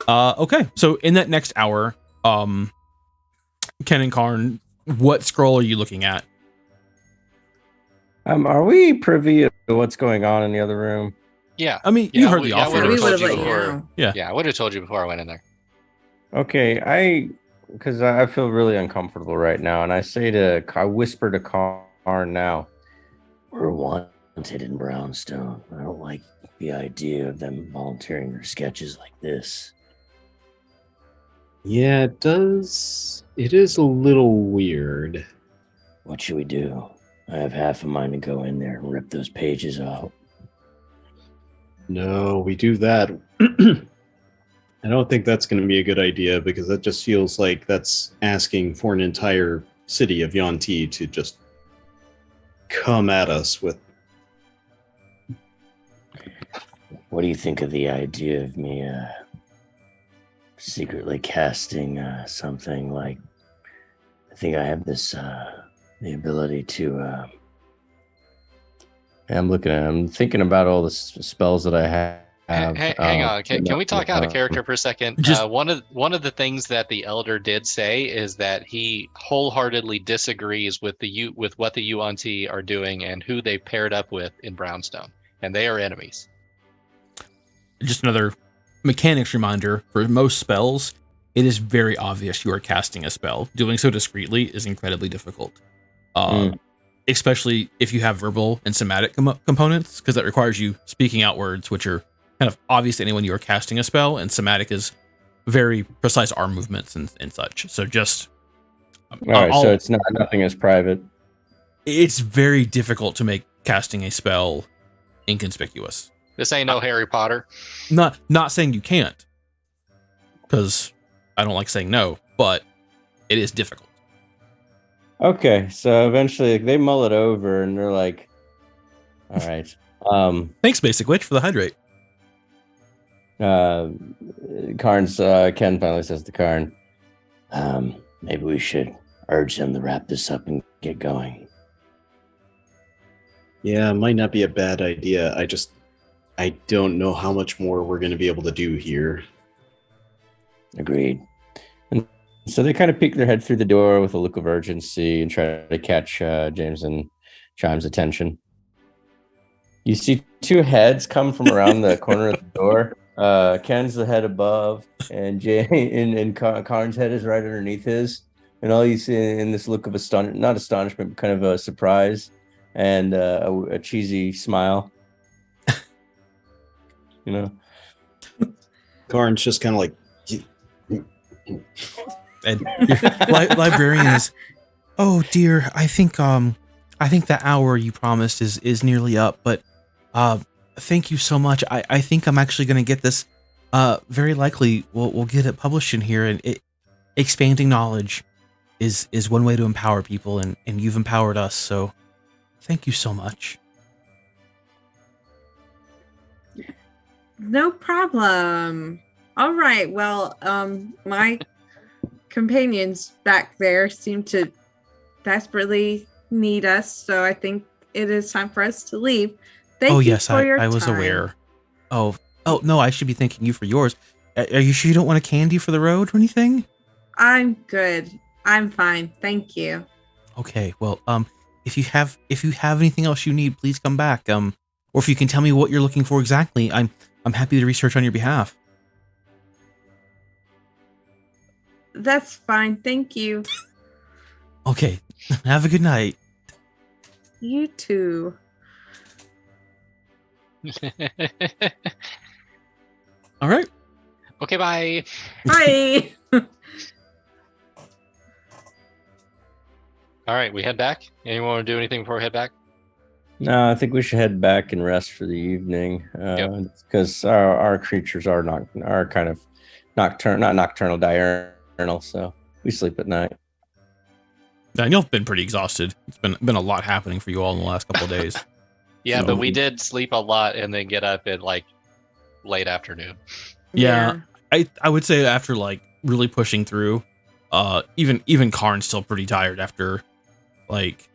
Okay. So in that next hour, Ken and Karn, what scroll are you looking at? Are we privy to what's going on in the other room? Yeah. I mean, you heard the I offer. would have told you let you before. know. Yeah. Yeah, I would have told you before I went in there. Okay, because I feel really uncomfortable right now, and I whisper to Karn now. We're wanted in Brownstone. I don't like the idea of them volunteering their sketches like this. Yeah, it does. It is a little weird. What should we do? I have half a mind to go in there and rip those pages out. No, we do that. I don't think that's going to be a good idea because that just feels like that's asking for an entire city of Yuan-Ti to just come at us with. What do you think of the idea of me secretly casting something like? I think I have this the ability to. I'm thinking about all the spells that I have. Hang on. Can we talk out of character for a second? Just- one of the things that the elder did say is that he wholeheartedly disagrees with what the Yuan-Ti are doing and who they paired up with in Brownstone, and they are enemies. Just another mechanics reminder: for most spells, it is very obvious you are casting a spell. Doing so discreetly is incredibly difficult, especially if you have verbal and somatic components, because that requires you speaking out words, which are kind of obvious to anyone you are casting a spell, and somatic is very precise arm movements and such. So just all right, so it's nothing is private. It's very difficult to make casting a spell inconspicuous. This ain't no Harry Potter. Not saying you can't, because I don't like saying no, but it is difficult. Okay, so eventually they mull it over and they're like, "All right." Thanks, Basic Witch, for the hydrate. Ken finally says to Karn, Maybe we should urge them to wrap this up and get going. Yeah, it might not be a bad idea. I don't know how much more we're going to be able to do here. Agreed. And so they kind of peek their head through the door with a look of urgency and try to catch James and Chime's attention. You see two heads come from around the corner of the door. Ken's the head above, and Karn's head is right underneath his. And all you see in this look of not astonishment, but kind of a surprise and a cheesy smile. You know, Karn's just kind of like, And your librarian is, oh dear, I think that hour you promised is nearly up, but thank you so much. I think I'm actually going to get this. Very likely we'll get it published in here, and expanding knowledge is one way to empower people, and you've empowered us. So thank you so much. No problem. All right. Well, my companions back there seem to desperately need us, so I think it is time for us to leave. Thank you yes, for your I was time. aware. Oh no, I should be thanking you for yours. Are you sure you don't want a candy for the road or anything? I'm good. I'm fine. Thank you. Okay, well, if you have anything else you need, please come back. Or if you can tell me what you're looking for exactly, I'm happy to research on your behalf. That's fine. Thank you. Okay, have a good night. You too. All right. Okay, bye. Bye. All right, we head back. Anyone want to do anything before we head back? no, I think we should head back and rest for the evening because our creatures are kind of nocturnal, not nocturnal, diurnal. So we sleep at night. Now, you've been pretty exhausted. It's been a lot happening for you all in the last couple of days. Yeah, So- but we did sleep a lot and then get up at like late afternoon. Yeah. I would say after like really pushing through, even Karn's still pretty tired after like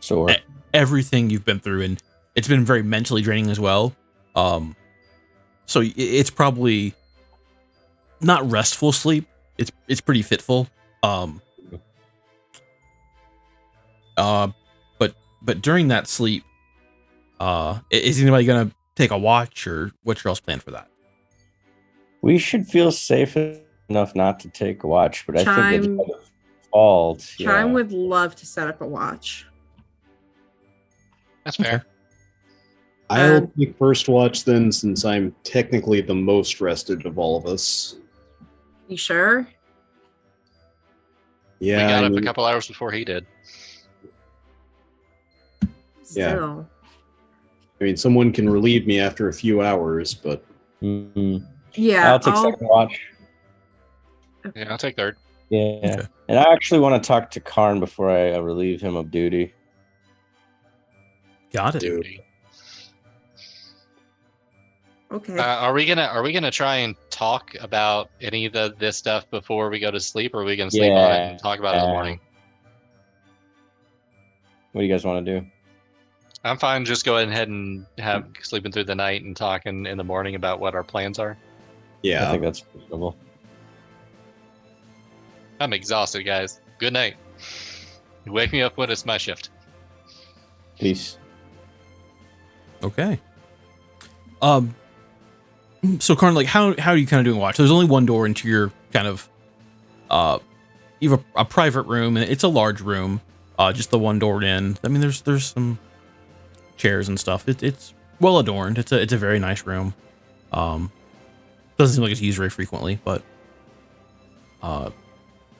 So everything you've been through, and it's been very mentally draining as well. So it's probably not restful sleep. It's pretty fitful. But during that sleep, is anybody gonna take a watch, or what's your else plan for that? we should feel safe enough not to take a watch, but I think Chime- that by default, Chime yeah. would love to set up a watch. That's fair. Okay. I'll take first watch then, since I'm technically the most rested of all of us. You sure? Yeah, We got I up a mean, couple hours before he did. Yeah. Still. I mean, someone can relieve me after a few hours, but Mhm. Yeah. I'll take second watch. Yeah, I'll take third. Yeah. Okay. And I actually want to talk to Karn before I relieve him of duty. Got it. Dude. Okay. Are we gonna try and talk about any of this stuff before we go to sleep, or are we gonna sleep on it and talk about it in the morning? What do you guys want to do? I'm fine. Just go ahead and have sleeping through the night and talking in the morning about what our plans are. yeah. I think that's reasonable. I'm exhausted, guys. Good night. You wake me up when it's my shift. Peace. Okay. So Karn, like, how are you kind of doing watch? There's only one door into your kind of you have a private room, and it's a large room. Just the one door in. I mean, there's some chairs and stuff. It's well adorned. It's a very nice room. Doesn't seem like it's used very frequently, but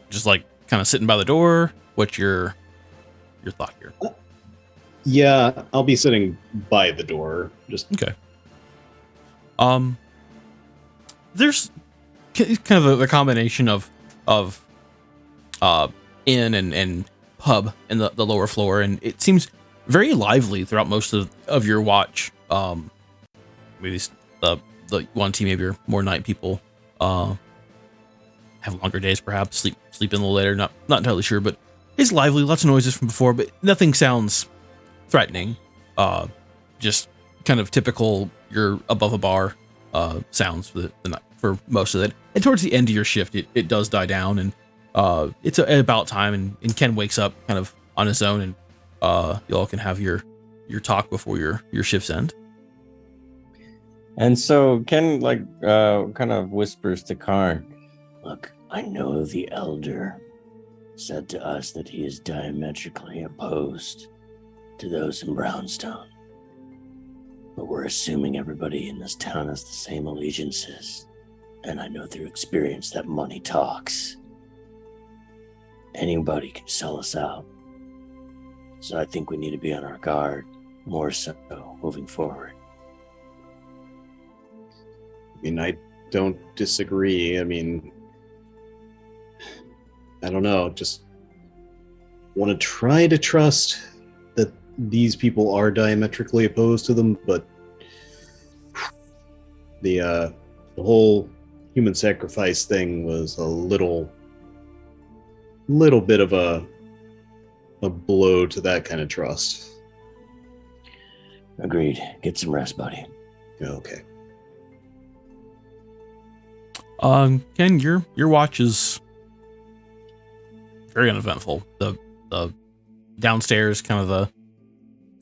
just like kind of sitting by the door. What's your thought here? Yeah, I'll be sitting by the door. Just Okay. There's kind of a combination of inn and pub in the lower floor, and it seems very lively throughout most of your watch. Maybe the one team, maybe more night people have longer days, perhaps sleep in a little later. Not entirely sure, but it's lively. Lots of noises from before, but nothing sounds threatening. Just kind of typical. You're above a bar sounds for the night, for most of it. And towards the end of your shift, it does die down, and it's about time. And Ken wakes up kind of on his own, and you all can have your talk before your shifts end. And so Ken kind of whispers to Karn. Look, I know the elder said to us that he is diametrically opposed to those in Brownstone. But we're assuming everybody in this town has the same allegiances. And I know through experience that money talks. Anybody can sell us out. So I think we need to be on our guard, more so moving forward. I mean, I don't disagree. I mean, I don't know. Just want to try to trust that these people are diametrically opposed to them, but the whole human sacrifice thing was a little bit of a blow to that kind of trust. Agreed. Get some rest, buddy. Okay. Ken, your watch is very uneventful. The downstairs, kind of the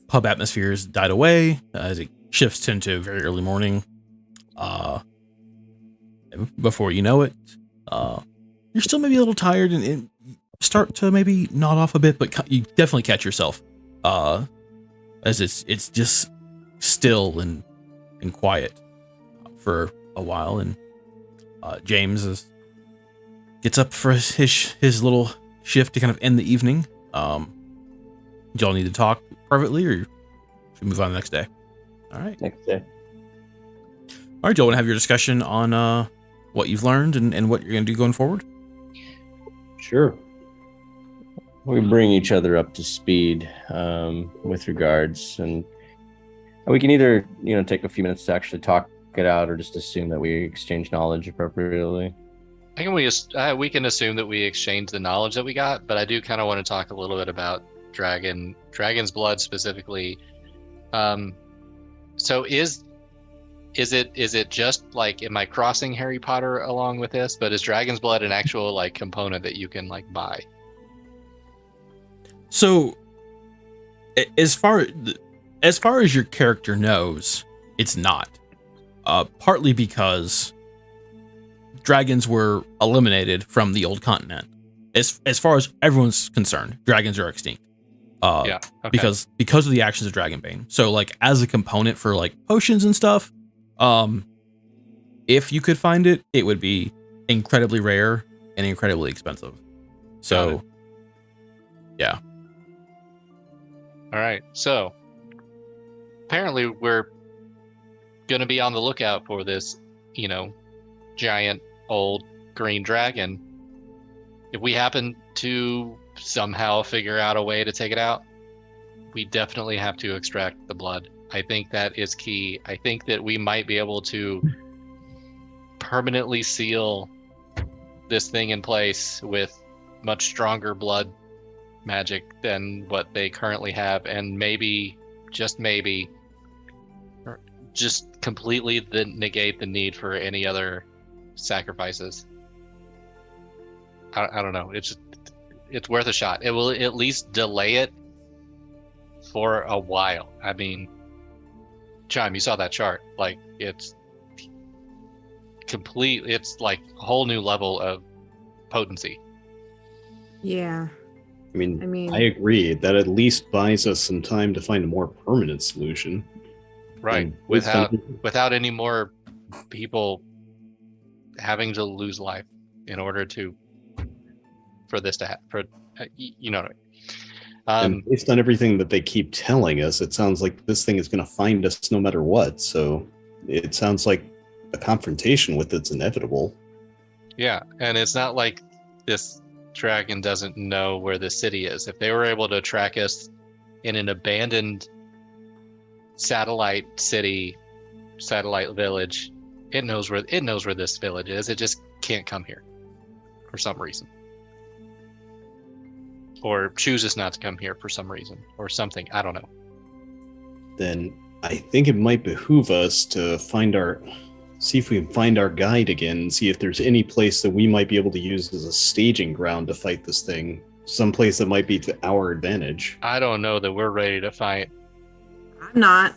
pub atmosphere has died away as it shifts into very early morning. Before you know it, you're still maybe a little tired and start to maybe nod off a bit, but you definitely catch yourself as it's just still and quiet for a while, and James gets up for his little shift to kind of end the evening. Do y'all need to talk privately, or should we move on the next day? All right. Next day. All right, y'all want to have your discussion on what you've learned and what you're going to do going forward? Sure. We bring each other up to speed with regards, and we can either take a few minutes to actually talk it out, or just assume that we exchange knowledge appropriately. I think we can assume that we exchange the knowledge that we got, but I do kind of want to talk a little bit about Dragon's Blood specifically. So is it just like, am I crossing Harry Potter along with this? But is Dragon's Blood an actual like component that you can like buy? So, as far as your character knows, it's not. Partly because dragons were eliminated from the old continent. As far as everyone's concerned, dragons are extinct. Yeah. Okay. Because of the actions of Dragonbane. So like as a component for like potions and stuff, if you could find it, it would be incredibly rare and incredibly expensive. So yeah. All right. So apparently we're going to be on the lookout for this, giant old green dragon. If we happen to somehow figure out a way to take it out, we definitely have to extract the blood. I think that is key. I think that we might be able to permanently seal this thing in place with much stronger blood magic than what they currently have, and maybe, just maybe, just completely negate the need for any other sacrifices. I don't know. It's worth a shot. It will at least delay it for a while. I mean, Chime, you saw that chart. Like, it's complete. It's like a whole new level of potency. Yeah. I mean, I agree. That at least buys us some time to find a more permanent solution. Right. And Without any more people having to lose life in order for this to happen. You know what I mean? And based on everything that they keep telling us, it sounds like this thing is going to find us no matter what. So it sounds like a confrontation with it's inevitable. Yeah, and it's not like this dragon doesn't know where the city is. If they were able to track us in an abandoned satellite village, it knows where this village is. It just can't come here for some reason. Or chooses not to come here for some reason or something. I don't know. Then I think it might behoove us to see if we can find our guide again and see if there's any place that we might be able to use as a staging ground to fight this thing. Some place that might be to our advantage. I don't know that we're ready to fight I'm not.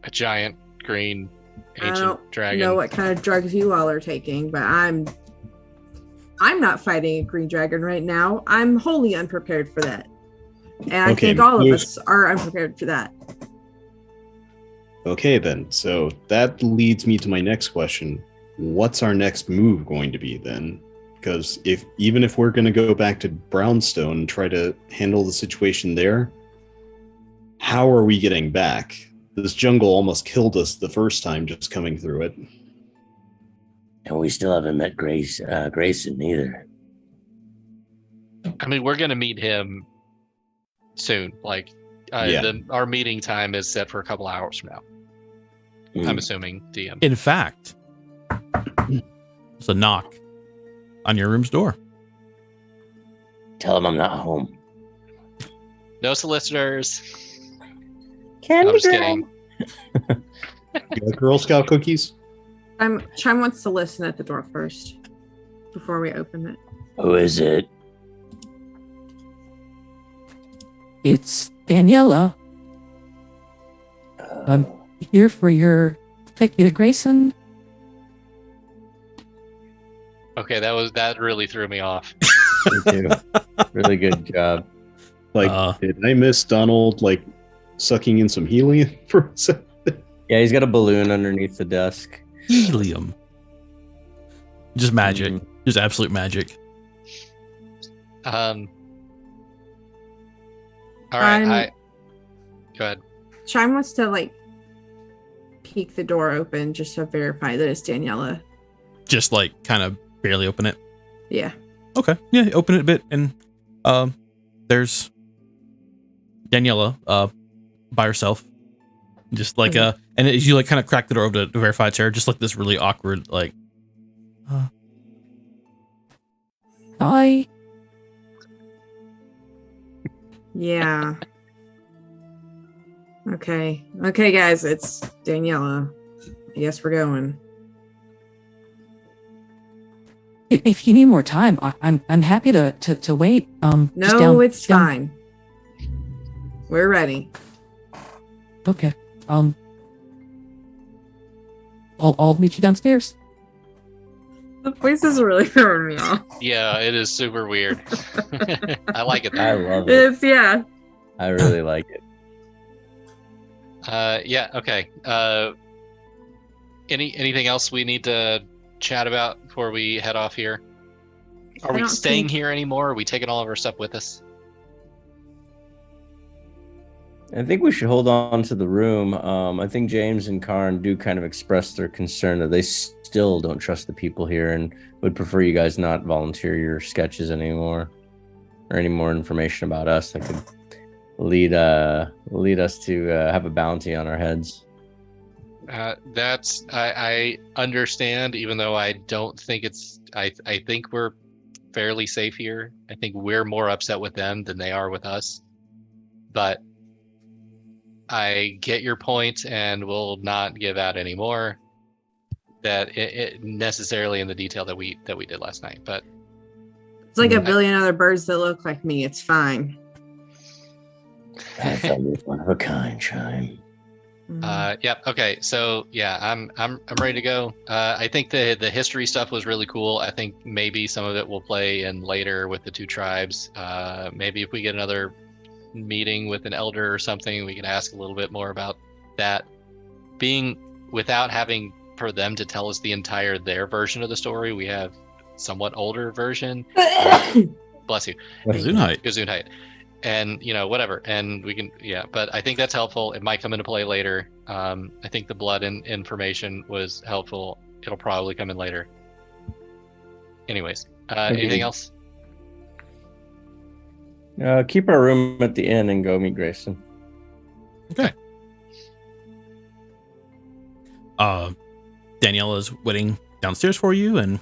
a giant green I ancient don't dragon. know what kind of drugs you all are taking, but I'm not fighting a green dragon right now. I'm wholly unprepared for that. And I think all of us are unprepared for that. Okay, then. So that leads me to my next question. What's our next move going to be then? Because even if we're going to go back to Brownstone and try to handle the situation there, how are we getting back? This jungle almost killed us the first time just coming through it. And we still haven't met Grayson either. I mean, we're going to meet him soon. Like, our meeting time is set for a couple hours from now. I'm assuming, DM. In fact, it's a knock on your room's door. Tell him I'm not home. No solicitors. Candy I'm just kidding. You got Girl Scout cookies? Chime wants to listen at the door first before we open it. Who is it? It's Daniela. I'm here for your take you to Grayson. Okay, that really threw me off. Thank you. Really good job. Did I miss Donald sucking in some helium for a second? Yeah, he's got a balloon underneath the desk. Helium. Just magic. Just absolute magic. All right, go ahead. Chime wants to peek the door open just to verify that it's Daniela. Just kind of barely open it. Yeah. Okay. Yeah, open it a bit, and there's Daniela by herself. Just and as you kind of crack the door over to verify it's her, just this really awkward Hi. Yeah. Okay, guys, it's Daniela. I guess we're going. If you need more time, I'm happy to wait. No, it's fine. We're ready. Okay. I'll meet you downstairs. The voice is really throwing me off. Yeah, it is super weird. I like it. I love it. It's yeah. I really like it. Yeah. Okay. Anything else we need to chat about before we head off here? Are I we don't staying think- here anymore? Are we taking all of our stuff with us? I think we should hold on to the room. I think James and Karn do kind of express their concern that they still don't trust the people here and would prefer you guys not volunteer your sketches anymore or any more information about us that could lead us to have a bounty on our heads. I understand, even though I don't think it's. I think we're fairly safe here. I think we're more upset with them than they are with us. But I get your point, and will not give out any more. That it necessarily in the detail that we did last night, but It's like a billion other birds that look like me. It's fine. I felt it was one of a kind, Chime. Yep. Okay. So yeah, I'm ready to go. I think the history stuff was really cool. I think maybe some of it will play in later with the two tribes. Maybe if we get another meeting with an elder or something, we can ask a little bit more about that. Being without having for them to tell us the entire their version of the story, we have somewhat older version. Bless you. Gesundheit. And whatever, and we can but I think that's helpful. It might come into play later. I think the blood information was helpful. It'll probably come in later. Anyways, anything else? Keep our room at the inn and go meet Grayson. Okay. Danielle is waiting downstairs for you, and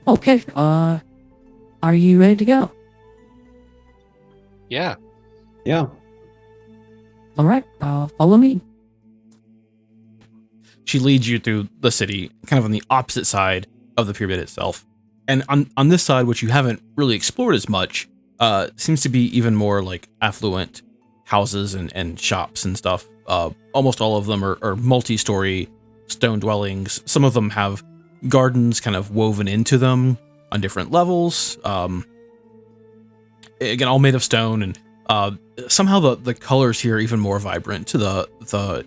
Okay. Are you ready to go? Yeah. Yeah. All right. Follow me. she leads you through the city, kind of on the opposite side of the pyramid itself. And on this side, which you haven't really explored as much, seems to be even more like affluent houses and shops and stuff. Almost all of them are multi-story stone dwellings. Some of them have gardens kind of woven into them on different levels. Again, all made of stone, and somehow the colors here are even more vibrant. The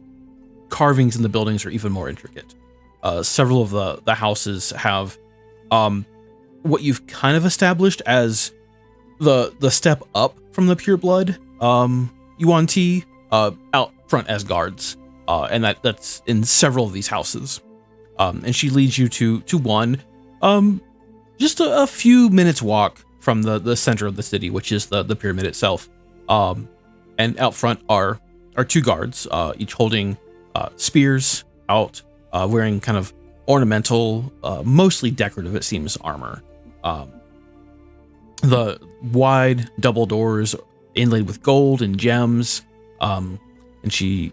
carvings in the buildings are even more intricate. Several of the houses have what you've kind of established as the step up from the pure blood Yuan Ti out front as guards, and that's in several of these houses. And she leads you to one, just a few minutes walk from the center of the city, which is the pyramid itself. And out front are two guards, each holding spears out, wearing kind of ornamental, mostly decorative, it seems, armor. The wide double doors inlaid with gold and gems. And she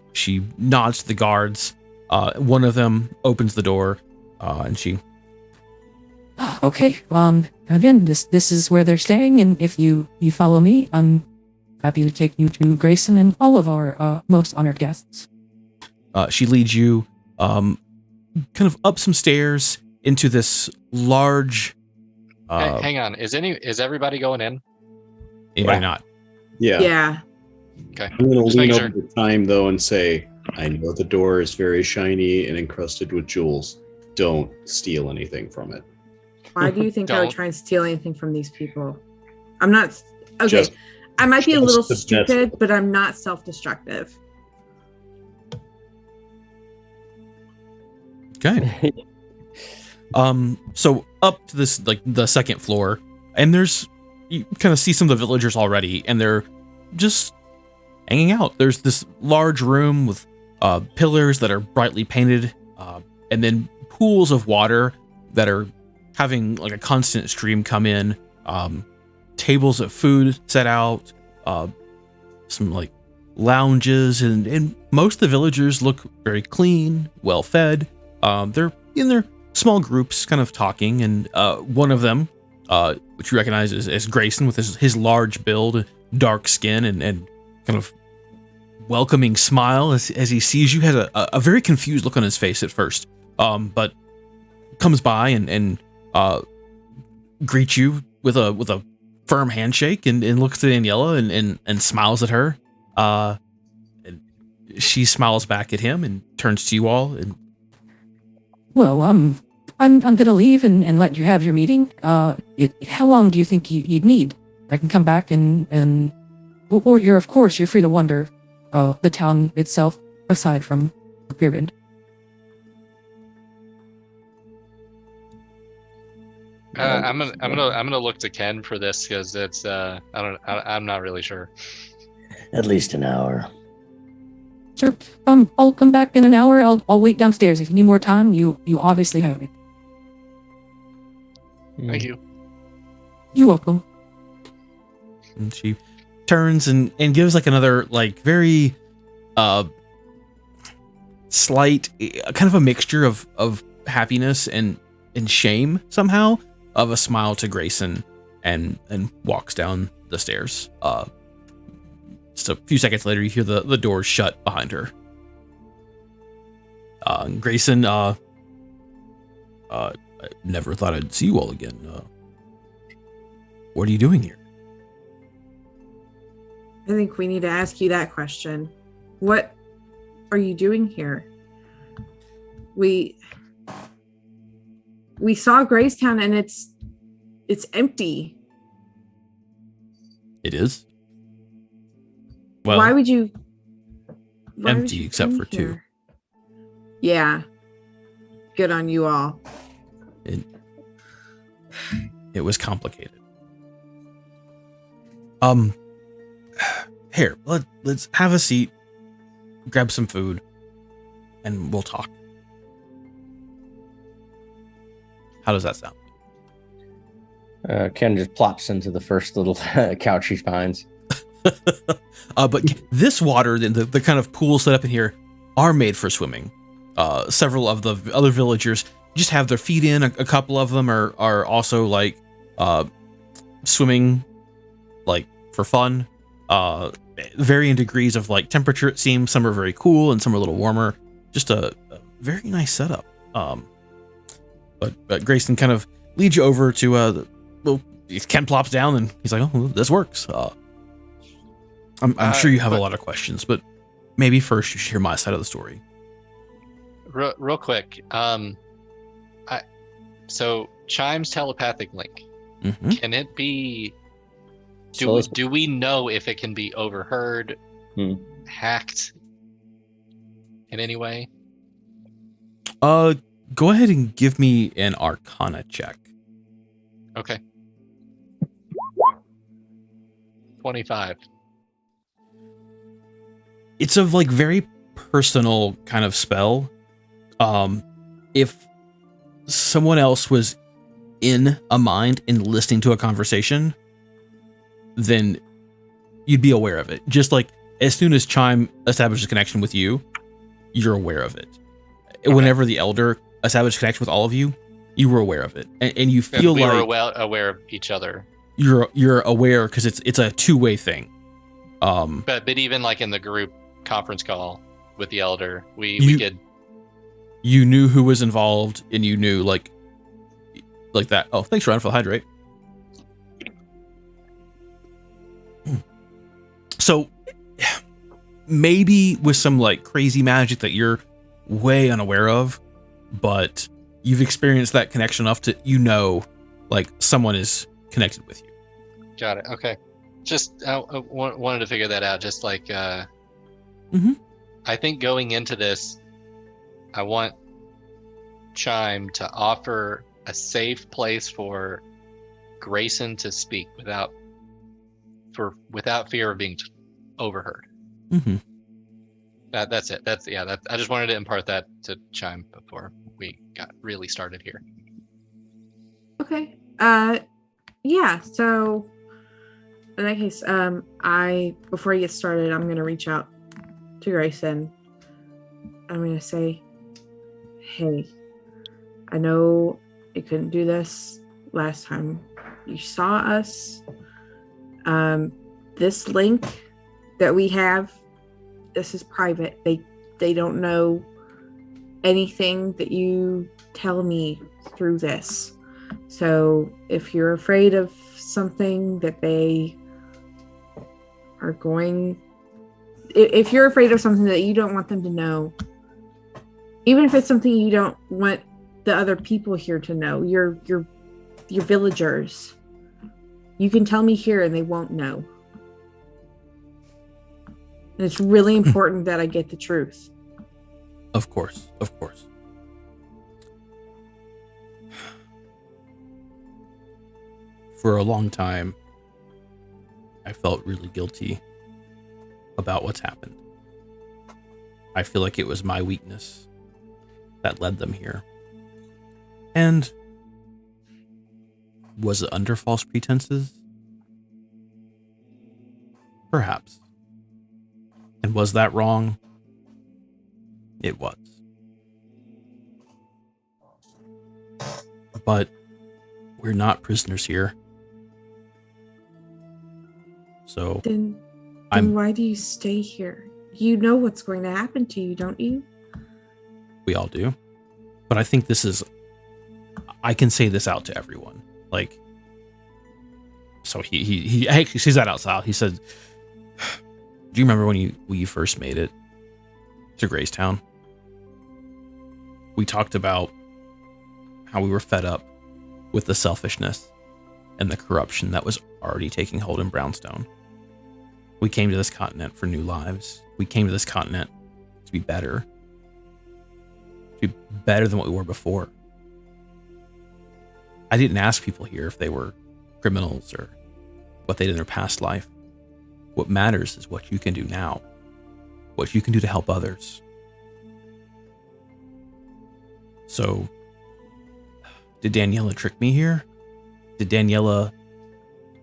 nods to the guards. One of them opens the door, and she... Okay. Again, this is where they're staying, and if you follow me, I'm happy to take you to Grayson and all of our most honored guests. She leads you kind of up some stairs into this large... Hang on. Is everybody going in? Anybody not? Yeah. Yeah. Okay. I'm going to Just lean making over the time, though, and say, I know the door is very shiny and encrusted with jewels. Don't steal anything from it. Why do you think I would Don't. try and steal anything from these people? I'm not. Okay. Just- I might be a just little the best. stupid, but I'm not self-destructive. Okay. So up to this, like the second floor, and you kind of see some of the villagers already, and they're just hanging out. There's this large room with pillars that are brightly painted, and then pools of water that are having like a constant stream come in. Tables of food set out, some like lounges, and most of the villagers look very clean, well fed. They're in their small groups kind of talking, and one of them, which you recognize as Grayson, with his large build, dark skin, and kind of welcoming smile as he sees you, has a very confused look on his face at first, but comes by and greets you with a firm handshake and looks at Daniela and smiles at her. And she smiles back at him and turns to you all and Well, I'm gonna leave and let you have your meeting. How long do you think you'd need? I can come back and or you're free to wander, the town itself aside from the pyramid. I'm gonna look to Ken for this because it's I'm not really sure. At least an hour. Sure. I'll come back in an hour. I'll wait downstairs. If you need more time, you obviously have it. Thank you. You're welcome. And she turns and gives like another like very slight kind of a mixture of happiness and shame somehow of a smile to Grayson and walks down the stairs. Just a few seconds later you hear the doors shut behind her. Grayson, I never thought I'd see you all again. What are you doing here? I think we need to ask you that question. What are you doing here? We saw Gracetown and it's empty. It is? Well, why would you empty except come for here? 2. Yeah. Good on you all. It was complicated. Here, let's have a seat, grab some food, and we'll talk. How does that sound? Ken just plops into the first little couch he finds. But this water, the kind of pools set up in here, are made for swimming. Several of the other villagers just have their feet in. A couple of them are also like swimming, like for fun. Varying degrees of like temperature. It seems some are very cool and some are a little warmer. Just a very nice setup. But Grayson kind of leads you over to Ken plops down and he's like, oh, this works. I'm sure you have a lot of questions, but maybe first you should hear my side of the story. Real quick. So Chime's telepathic link. Mm-hmm. Can it be? Do we know if it can be overheard, hacked in any way? Go ahead and give me an Arcana check. Okay. 25. It's a like very personal kind of spell. If someone else was in a mind and listening to a conversation, then you'd be aware of it. Just like as soon as Chime establishes a connection with you, you're aware of it. Okay. Whenever the Elder established a connection with all of you, you were aware of it, and you feel we like were aware of each other. You're aware because it's a two-way thing. But even like in the group conference call with the Elder, we could. You knew who was involved, and you knew like that. Oh, thanks, Ryan, for the hydrate. So maybe with some like crazy magic that you're way unaware of, but you've experienced that connection enough to like someone is connected with you. Got it. Okay. Just I wanted to figure that out. Just like Mm-hmm. I think going into this, I want Chime to offer a safe place for Grayson to speak without fear of being overheard. Mm-hmm. That's it. I just wanted to impart that to Chime before we got really started here. Okay. Yeah. So in that case, before I get started, I'm gonna reach out to Grayson. I'm gonna say, hey, I know you couldn't do this last time you saw us. This link that we have, this is private. They don't know anything that you tell me through this. So if you're afraid of something that they are going, if you're afraid of something that you don't want them to know, even if it's something you don't want the other people here to know, your villagers, you can tell me here and they won't know. And it's really important that I get the truth. Of course, of course. For a long time, I felt really guilty about what's happened. I feel like it was my weakness that led them here. And was it under false pretenses? Perhaps. And was that wrong? It was. But we're not prisoners here. So Then I'm why do you stay here? You know what's going to happen to you, don't you? we all do. But I think I can say this out to everyone. Like, so he actually says that out loud. He said, do you remember when you first made it to Graystown? We talked about how we were fed up with the selfishness and the corruption that was already taking hold in Brownstone. We came to this continent for new lives. We came to this continent to be better. To be better than what we were before. I didn't ask people here if they were criminals or what they did in their past life. What matters is what you can do now. What you can do to help others. So, did Daniela trick me here? Did Daniela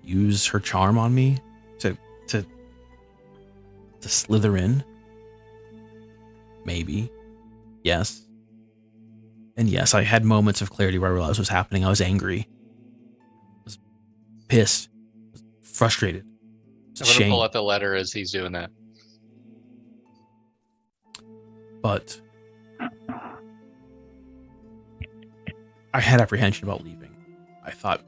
use her charm on me to slither in? Maybe. Yes. And yes, I had moments of clarity where I realized what was happening. I was angry. I was pissed. I was frustrated. I was I'm going to ashamed. pull out the letter as he's doing that. But I had apprehension about leaving. I thought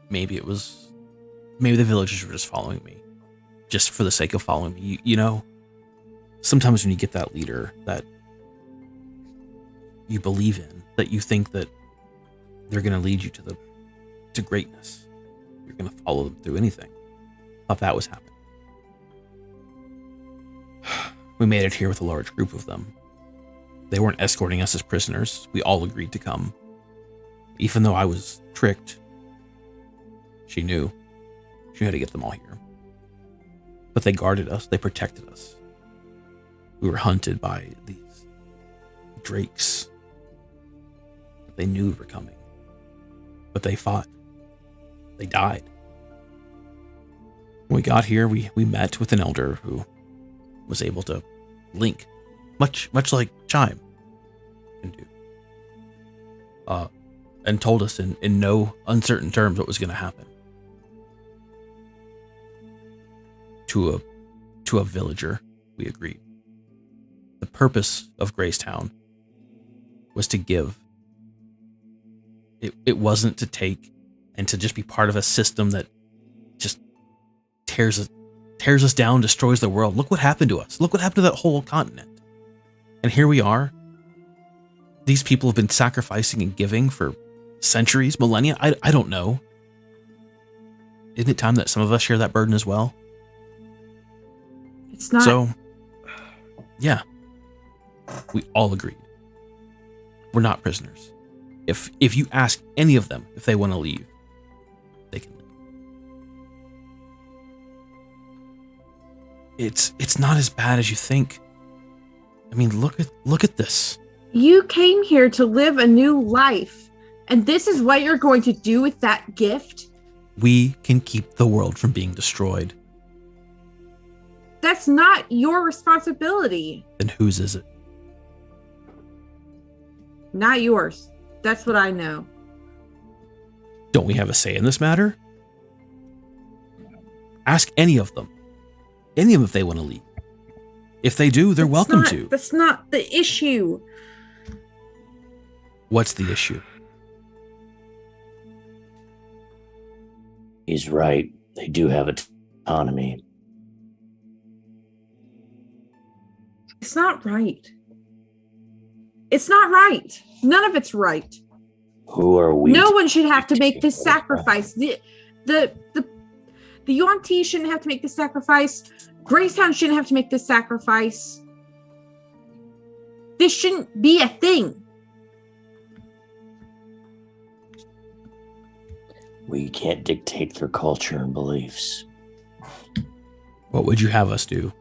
maybe the villagers were just following me. Just for the sake of following me. You know, sometimes when you get that leader that you believe in, that you think that they're going to lead you to greatness. You're going to follow them through anything. Thought that was happening. We made it here with a large group of them. They weren't escorting us as prisoners. We all agreed to come. Even though I was tricked, she knew. She had to get them all here. But they guarded us. They protected us. We were hunted by these drakes. They knew we were coming. But they fought. They died. When we got here, we met with an elder who was able to link, much like Chime can do. And told us in no uncertain terms what was going to happen. To a villager, we agreed. The purpose of Graystown was to give. It wasn't to take and to just be part of a system that just tears us down, destroys the world. Look what happened to us. Look what happened to that whole continent. And here we are. These people have been sacrificing and giving for centuries, millennia. I don't know. Isn't it time that some of us share that burden as well? It's not. So, yeah, we all agreed. We're not prisoners. If you ask any of them if they want to leave, they can leave. It's not as bad as you think. I mean, look at this. You came here to live a new life, and this is what you're going to do with that gift? We can keep the world from being destroyed. That's not your responsibility. Then whose is it? Not yours. That's what I know. Don't we have a say in this matter? Ask any of them. Any of them if they want to leave. If they do, they're welcome to. That's not the issue. What's the issue? He's right. They do have autonomy. It's not right. It's not right. None of it's right. Who are we? No one should have to make this sacrifice. The Yuan-Ti shouldn't have to make this sacrifice. Graystown shouldn't have to make this sacrifice. This shouldn't be a thing. We can't dictate their culture and beliefs. What would you have us do?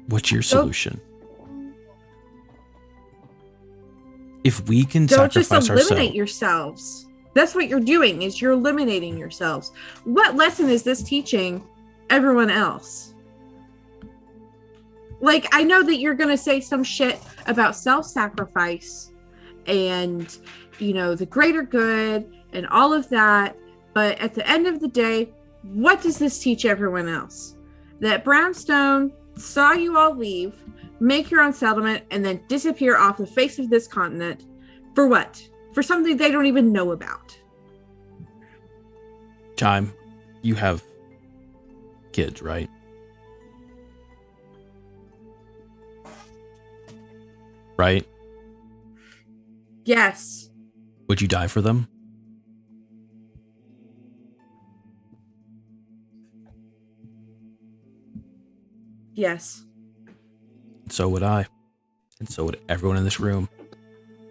What's your solution? If we can Don't just sacrifice eliminate ourselves, yourselves. That's what you're doing, is you're eliminating yourselves. What lesson is this teaching everyone else? Like, I know that you're going to say some shit about self-sacrifice and, you know, the greater good and all of that. But at the end of the day, what does this teach everyone else? That Brownstone saw you all leave, make your own settlement, and then disappear off the face of this continent. For what? For something they don't even know about. Chime, you have kids, right? Right? Yes. Would you die for them? Yes. So would I. And so would everyone in this room.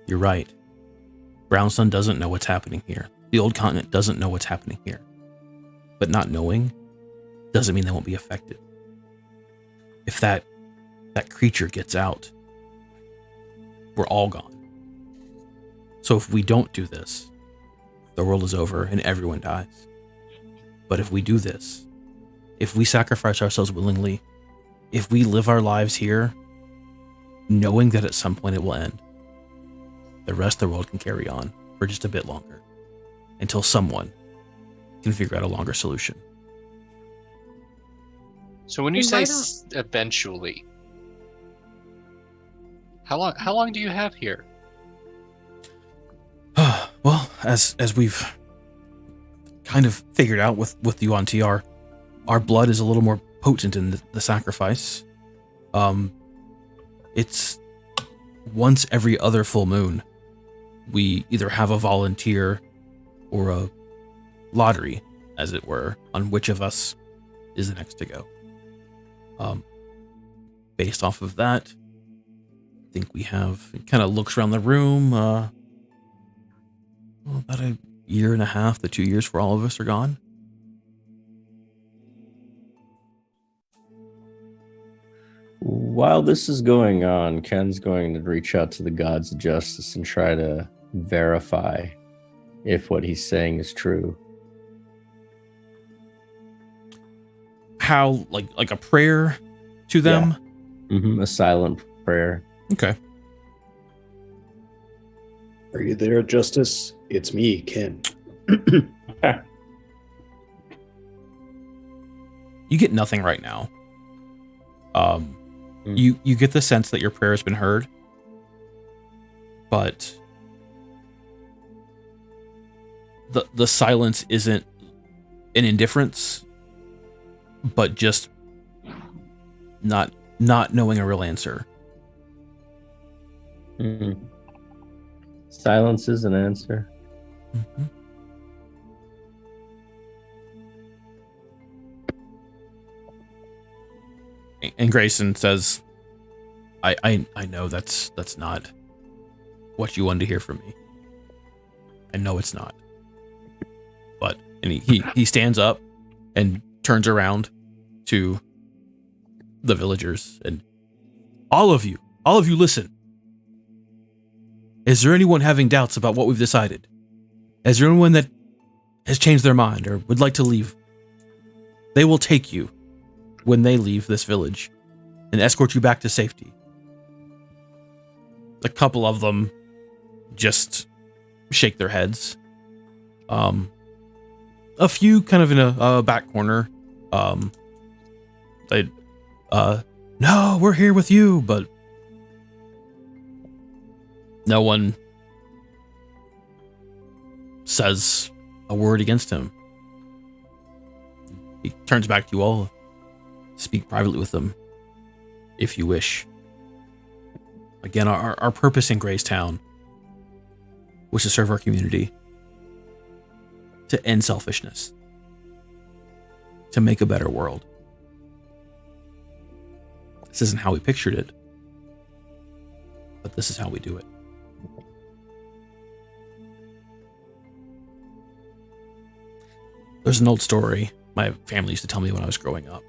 You're right. Brownstone doesn't know what's happening here. The old continent doesn't know what's happening here. But not knowing doesn't mean they won't be affected. If that creature gets out, we're all gone. So if we don't do this, the world is over and everyone dies. But if we do this, if we sacrifice ourselves willingly, if we live our lives here, knowing that at some point it will end, the rest of the world can carry on for just a bit longer until someone can figure out a longer solution. So when you Then say why eventually, how long do you have here? Well, as we've kind of figured out with the Yuan-Ti, our blood is a little more potent in the sacrifice. It's once every other full moon, we either have a volunteer or a lottery, as it were, on which of us is the next to go. Based off of that, I think we have, it kind of looks around the room, about a year and a half to 2 years for all of us are gone. While this is going on, Ken's going to reach out to the gods of justice and try to verify if what he's saying is true. How, like a prayer to them? Yeah. A silent prayer. Okay. Are you there, Justice? It's me, Ken. You get nothing right now. You get the sense that your prayer has been heard, but the silence isn't an indifference, but just not knowing a real answer. Silence is an answer. Mm-hmm. And Grayson says, I know that's not what you wanted to hear from me. I know it's not. But, and he stands up and turns around to the villagers and all of you listen. Is there anyone having doubts about what we've decided? Is there anyone that has changed their mind or would like to leave? They will take you when they leave this village and escort you back to safety. A couple of them just shake their heads. A few kind of in a back corner. No, we're here with you, but No one says a word against him. He turns back to you all. Speak privately with them, if you wish. Again, our purpose in Graystown was to serve our community, to end selfishness, to make a better world. This isn't how we pictured it, but this is how we do it. There's an old story my family used to tell me when I was growing up.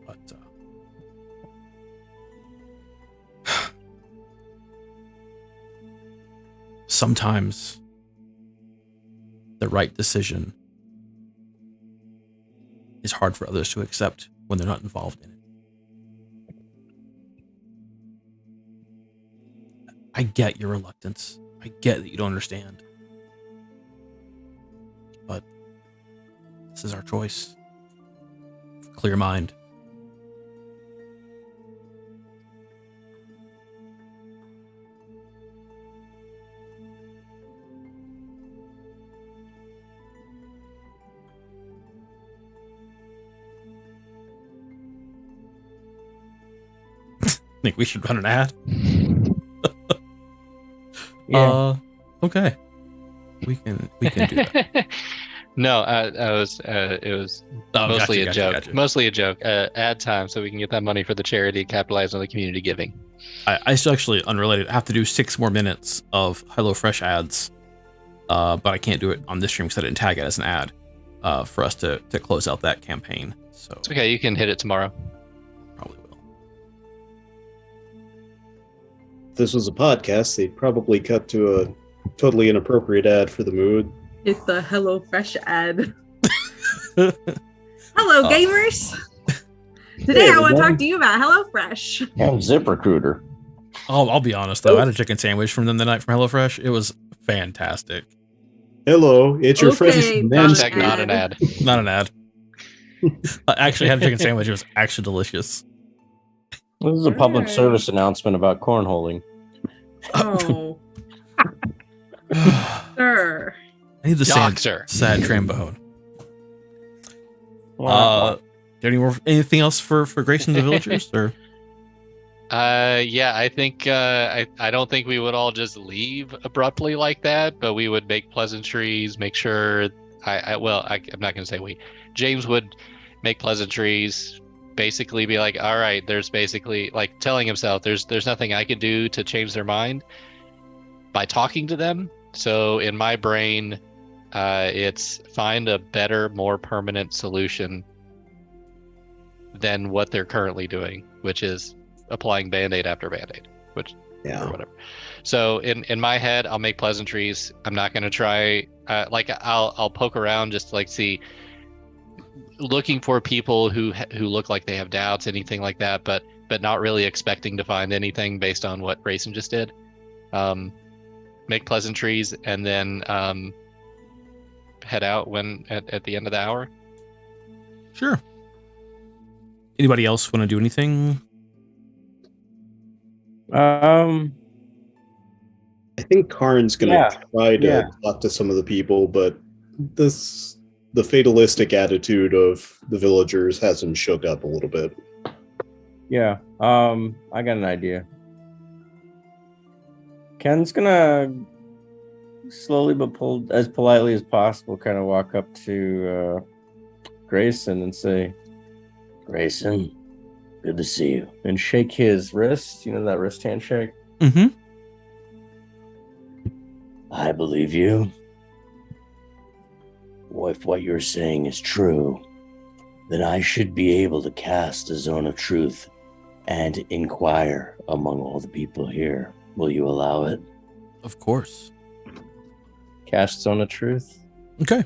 But sometimes the right decision is hard for others to accept when they're not involved in it. I get your reluctance. I get that you don't understand. But this is our choice. Clear mind. Think we should run an ad? Yeah. Okay. We can do that. No, it was Oh, mostly gotcha, a joke. gotcha. Mostly a joke. Ad time so we can get that money for the charity and capitalize on the community giving. I still actually unrelated. I have to do 6 more minutes of HelloFresh ads, but I can't do it on this stream because I didn't tag it as an ad for us to close out that campaign. So It's okay, you can hit it tomorrow. probably will. If this was a podcast, they'd probably cut to a totally inappropriate ad for the mood. It's the HelloFresh ad. Hello, gamers. Today Hey, I want to everyone. talk to you about HelloFresh. And ZipRecruiter. I'll be honest though. I had a chicken sandwich from them the night from HelloFresh. It was fantastic. Hello, it's your friends Okay, from not Manscaped. Hashtag not an ad. Not an ad. I actually had a chicken sandwich. It was actually delicious. This is a public Alright. service announcement about cornholing. Oh, sir. I need the Doctor. sad trombone. Anything else for Grace and the villagers? Or Yeah, I think I don't think we would all just leave abruptly like that, but we would make pleasantries, make sure I'm not gonna say we. James would make pleasantries, basically be like, all right, there's basically like telling himself there's nothing I could do to change their mind by talking to them. So in my brain, it's find a better, more permanent solution than what they're currently doing, which is applying band-aid after band-aid, which or Yeah. whatever. So in my head, I'll make pleasantries. I'm not going to try I'll poke around just to like see, looking for people who look like they have doubts, anything like that, but not really expecting to find anything based on what Grayson just did. Make pleasantries and then head out when at the end of the hour. sure. Anybody else want to do anything? Um, I think Karn's gonna Yeah, try to yeah. talk to some of the people, but the fatalistic attitude of the villagers has him shook up a little bit. yeah. I got an idea. Ken's gonna slowly but as politely as possible kind of walk up to Grayson and say, Grayson, good to see you. and shake his wrist. You know that wrist handshake? Mm-hmm. I believe you. Well, if what you're saying is true, then I should be able to cast a zone of truth and inquire among all the people here. Will you allow it? Of course. Cast Zone of Truth. Okay.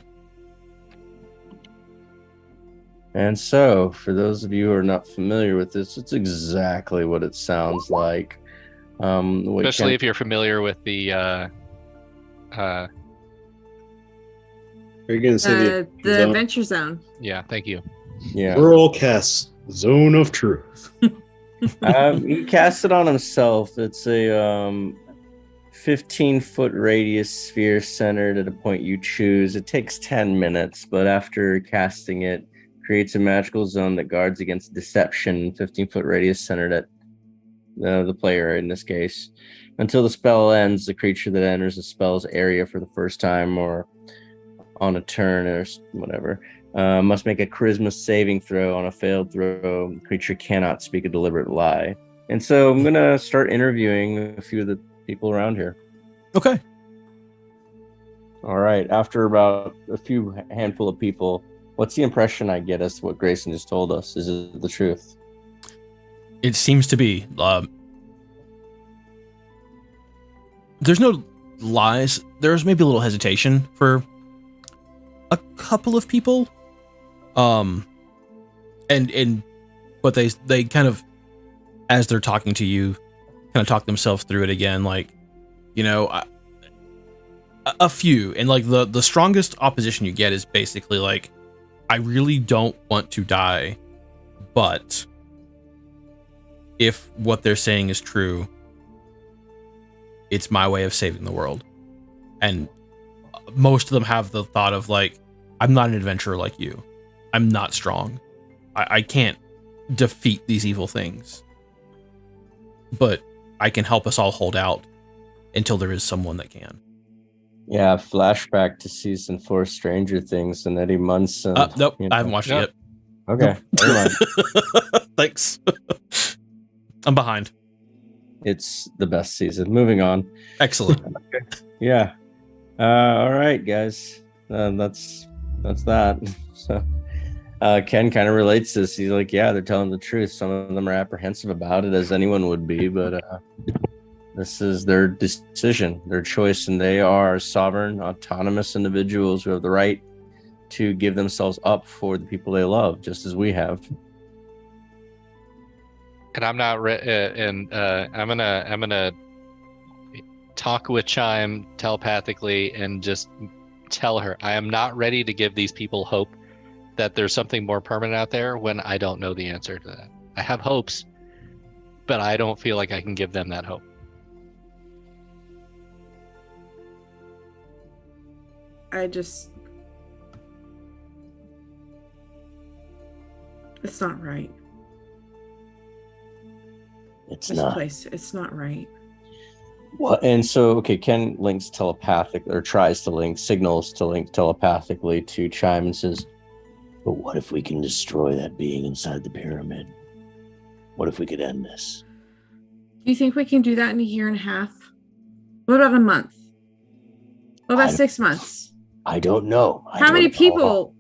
And so, for those of you who are not familiar with this, it's exactly what it sounds like. Especially if you're familiar with the Are you gonna say The zone? Adventure Zone. yeah, thank you. yeah, Earl casts Zone of Truth? he casts it on himself. It's a 15-foot radius sphere centered at a point you choose. It takes 10 minutes, but after casting it, creates a magical zone that guards against deception. 15-foot radius centered at the player in this case. Until the spell ends, the creature that enters the spell's area for the first time or on a turn or whatever must make a charisma saving throw. On a failed throw, the creature cannot speak a deliberate lie. And so I'm going to start interviewing a few of the people around here. Okay. All right. After about a few handful of people, what's the impression I get as to what Grayson just told us? Is it the truth? It seems to be. There's no lies. There's maybe a little hesitation for a couple of people. But they kind of, as they're talking to you, kind of talk themselves through it again, like, you know, a few. And like the strongest opposition you get is basically like, I really don't want to die, but if what they're saying is true, it's my way of saving the world. And most of them have the thought of like, I'm not an adventurer like you. I'm not strong. I can't defeat these evil things. But I can help us all hold out until there is someone that can. Yeah, flashback to season 4 Stranger Things and Eddie Munson. Nope, I haven't watched it yet. Okay, never mind. Thanks. I'm behind. It's the best season. Moving on. Excellent. Yeah. All right, guys. That's that. So Ken kind of relates this. He's like, yeah, they're telling the truth. Some of them are apprehensive about it, as anyone would be, but this is their decision, their choice, and they are sovereign, autonomous individuals who have the right to give themselves up for the people they love, just as we have. And I'm not I'm gonna talk with Chime telepathically and just tell her I am not ready to give these people hope that there's something more permanent out there when I don't know the answer to that. I have hopes, but I don't feel like I can give them that hope. It's not right. It's This not. place, it's not right. What? And so, okay, Ken links telepathic or tries to link signals to link telepathically to Chime and says, But what if we can destroy that being inside the pyramid? What if we could end this? Do you think we can do that in a year and a half? What about a month? What about 6 months? I don't know. How many people?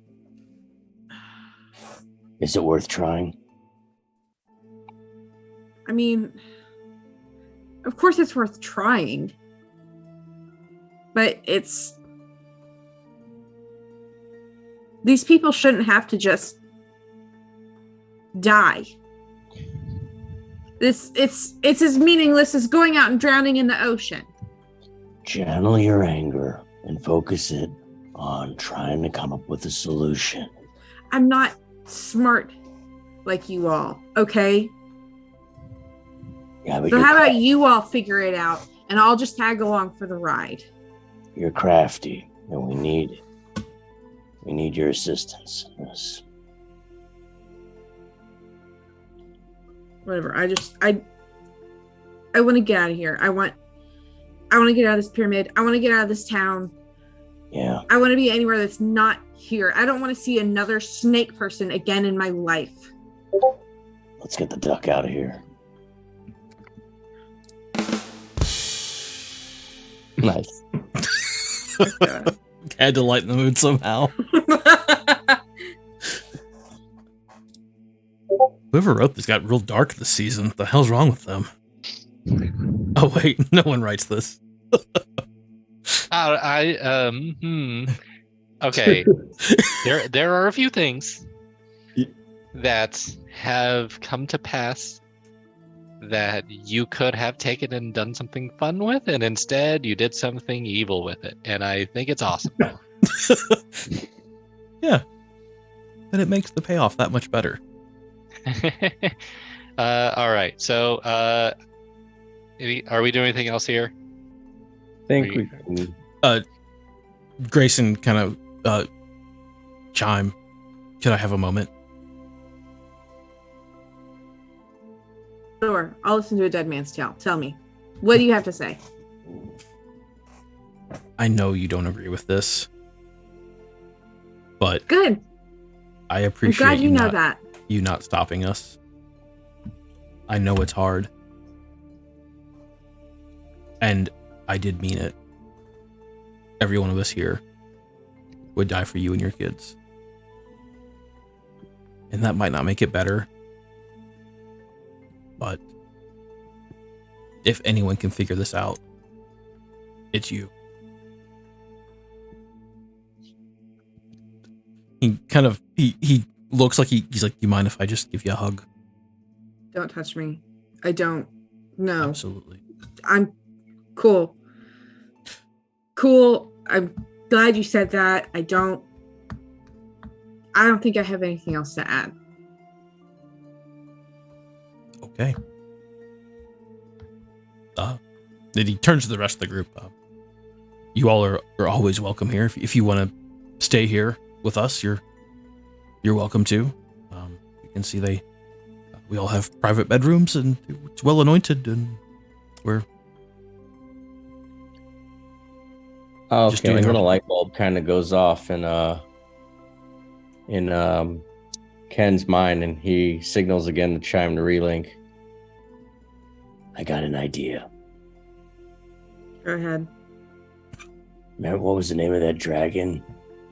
Is it worth trying? I mean, of course it's worth trying. But these people shouldn't have to just die. It's as meaningless as going out and drowning in the ocean. Channel your anger and focus it on trying to come up with a solution. I'm not smart like you all, okay? Yeah, but So how about you all figure it out and I'll just tag along for the ride. you're crafty, and we need your assistance in this. Whatever. I want to get out of here. I want to get out of this pyramid. I want to get out of this town. Yeah. I want to be anywhere that's not here. I don't want to see another snake person again in my life. Let's get the duck out of here. nice. Had to lighten the mood somehow. Whoever wrote this got real dark this season. What the hell's wrong with them? Oh wait, no one writes this. Okay. There are a few things that have come to pass that you could have taken and done something fun with, and instead you did something evil with it. And I think it's awesome. Yeah. And it makes the payoff that much better. All right. So, are we doing anything else here? think we can. Grayson kind of chime. Could I have a moment? Sure, I'll listen to a dead man's tale. Tell me, what do you have to say? I know you don't agree with this, but Good. I I'm appreciate glad you know that. you not stopping us. I know it's hard. And I did mean it. Every one of us here would die for you and your kids. And that might not make it better. But if anyone can figure this out, it's you. He kind of, he looks like he's like, you mind if I just give you a hug? Don't touch me. I don't. No. Absolutely. I'm cool. Cool. I'm glad you said that. I don't think I have anything else to add. Okay. Then he turns to the rest of the group. You all are always welcome here. If you want to stay here with us, you're welcome to. You can see we all have private bedrooms and it's well anointed, and we're just Okay, doing and then our- a light bulb kind of goes off in Ken's mind, and he signals again to chime to relink. I got an idea. Go ahead. Remember, what was the name of that dragon?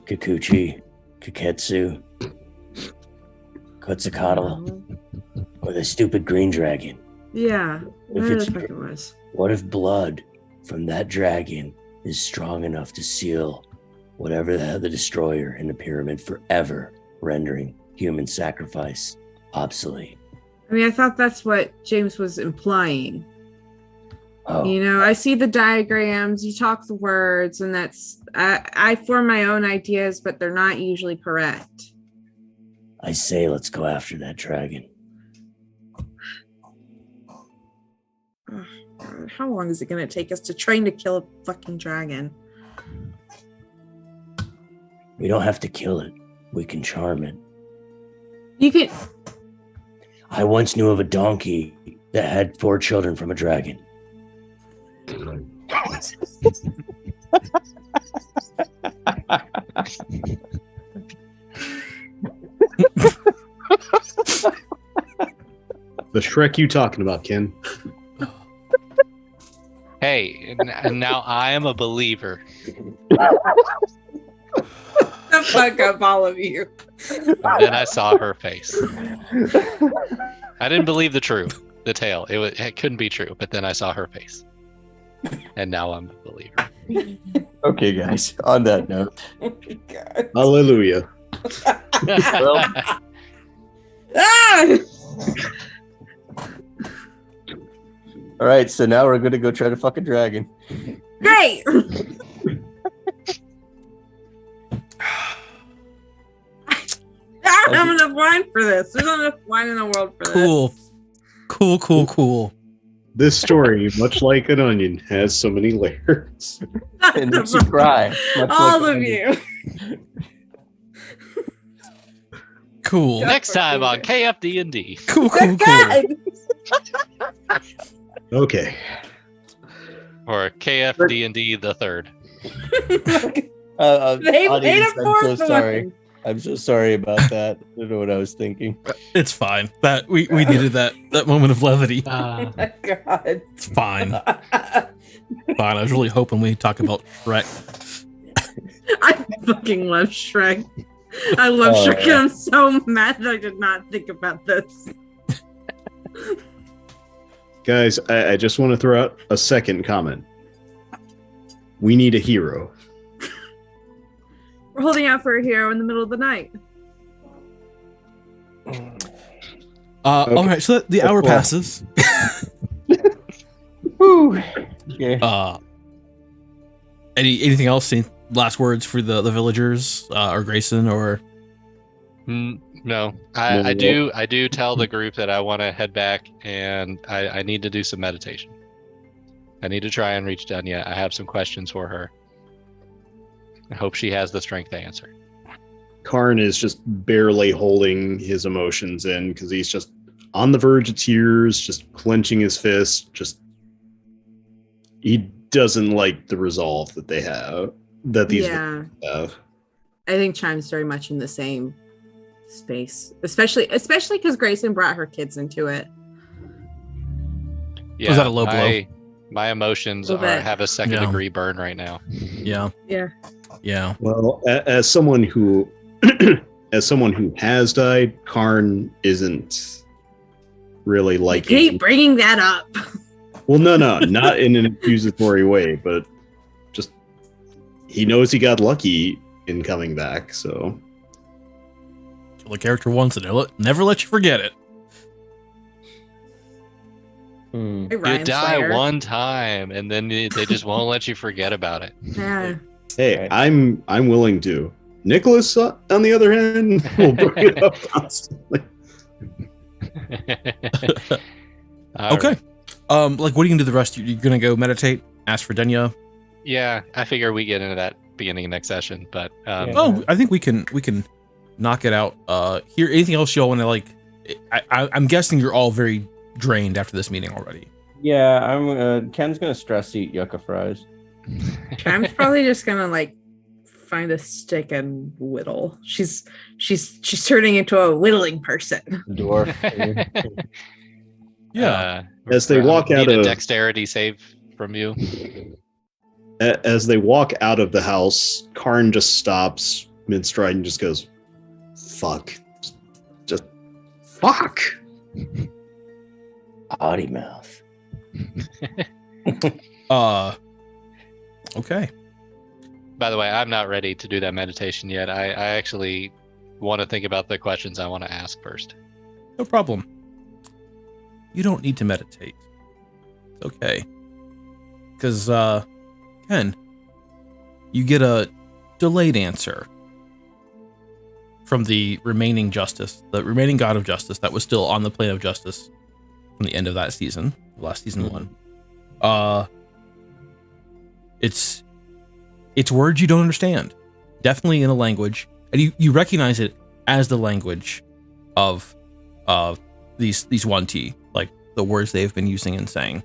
Kikuchi? Kiketsu? Quetzalcoatl? Or the stupid green dragon? Yeah. If Whatever it's the fuck it was. What if blood from that dragon is strong enough to seal whatever the destroyer in the pyramid forever, rendering human sacrifice obsolete? I mean, I thought that's what James was implying. Oh, You know, I see the diagrams, you talk the words, and I form my own ideas, but they're not usually correct. I say let's go after that dragon. Oh, God, how long is it going to take us to train to kill a fucking dragon? We don't have to kill it. We can charm it. You can. I once knew of a donkey that had 4 children from a dragon. The Shrek you talking about, Ken? Hey, and now I am a believer. The fuck up, all of you. And then I saw her face. I didn't believe the tale. It couldn't be true, but then I saw her face. And now I'm a believer. Okay, guys. On that note, Oh my God. Hallelujah. well, Ah! all right. So now we're gonna go try to fuck a dragon. Great. I don't have enough wine for this. There's not enough wine in the world for Cool. This story, much like an onion, has so many layers. this. And makes you cry. much All like of a- you. Cool. Next time on KFD&D. Cool. God. Okay. Or KFD&D the third. They audience, made a I'm so fourth sorry. one. I'm so sorry about that. I don't know what I was thinking. It's fine. That we needed that moment of levity. Oh my God. It's fine. Fine. I was really hoping we'd talk about Shrek. I fucking love Shrek. I love Oh, Shrek. yeah. I'm so mad that I did not think about this. Guys, I just want to throw out a second comment. We need a hero. We're holding out for a hero in the middle of the night. All right. So the hour Well. passes. Woo. Yeah. Anything else? Any last words for the villagers or Grayson or? No, I do tell the group that I want to head back and I need to do some meditation. I need to try and reach Dunya. I have some questions for her. I hope she has the strength to answer. Karn is just barely holding his emotions in because he's just on the verge of tears, just clenching his fist. He doesn't like the resolve that they have, that these Yeah. have. I think Chime's very much in the same space, especially because Grayson brought her kids into it. Yeah, Was that a low blow? My emotions Little bit. have a second Yeah. degree burn right now. Yeah. Yeah. Well, as someone who, as someone who has died, Karn isn't really You like. keep bringing that up. Well, no, not in an accusatory way, but just he knows he got lucky in coming back. So Kill a character once and never let you forget it. Hey, You Ryan die Slayer. one time, and then they just won't let you forget about it. Yeah. hey, Right. I'm willing to. Nicholas, on the other hand, will bring it up constantly. All Okay. right. Like, what are you gonna do the rest? You're gonna go meditate, ask for Denya. Yeah, I figure we get into that beginning of next session, but Yeah. Oh, I think we can knock it out. Here, anything else y'all want to like? I'm guessing you're all very drained after this meeting already. Yeah, I'm. Ken's gonna stress eat yucca fries. Chime's probably just gonna like find a stick and whittle. She's turning into a whittling person. Dwarf. Yeah. As they walk out need a of- dexterity save from you. As they walk out of the house, Karn just stops mid-stride and just goes, "Fuck, just fuck." Potty mouth. Okay. By the way, I'm not ready to do that meditation yet. I actually want to think about the questions I want to ask first. No problem. You don't need to meditate. It's okay. Because, Ken, you get a delayed answer from the remaining justice, the remaining god of justice that was still on the plane of justice from the end of that season, last season 1. It's words you don't understand. Definitely in a language, and you recognize it as the language of these 1T, like the words they've been using and saying.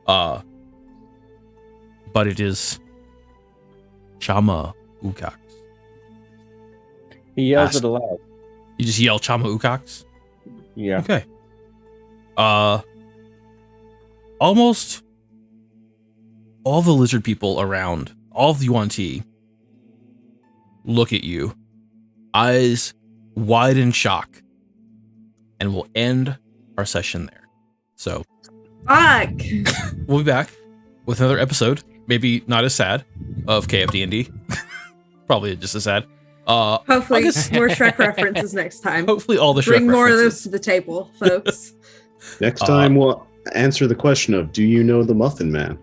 But it is Chama Ukax. He yells Ask- it aloud. You just yell Chama Ukax? Yeah. Okay. Almost all the lizard people around, all of the Yuan-Ti, look at you, eyes wide in shock, and we'll end our session there. So Fuck. we'll be back with another episode, maybe not as sad, of KFD&D. Probably just as sad. Hopefully, August- more Shrek references next time. Hopefully all the Bring Shrek more of references. those to the table, folks. Next time we'll answer the question of, do you know the Muffin Man?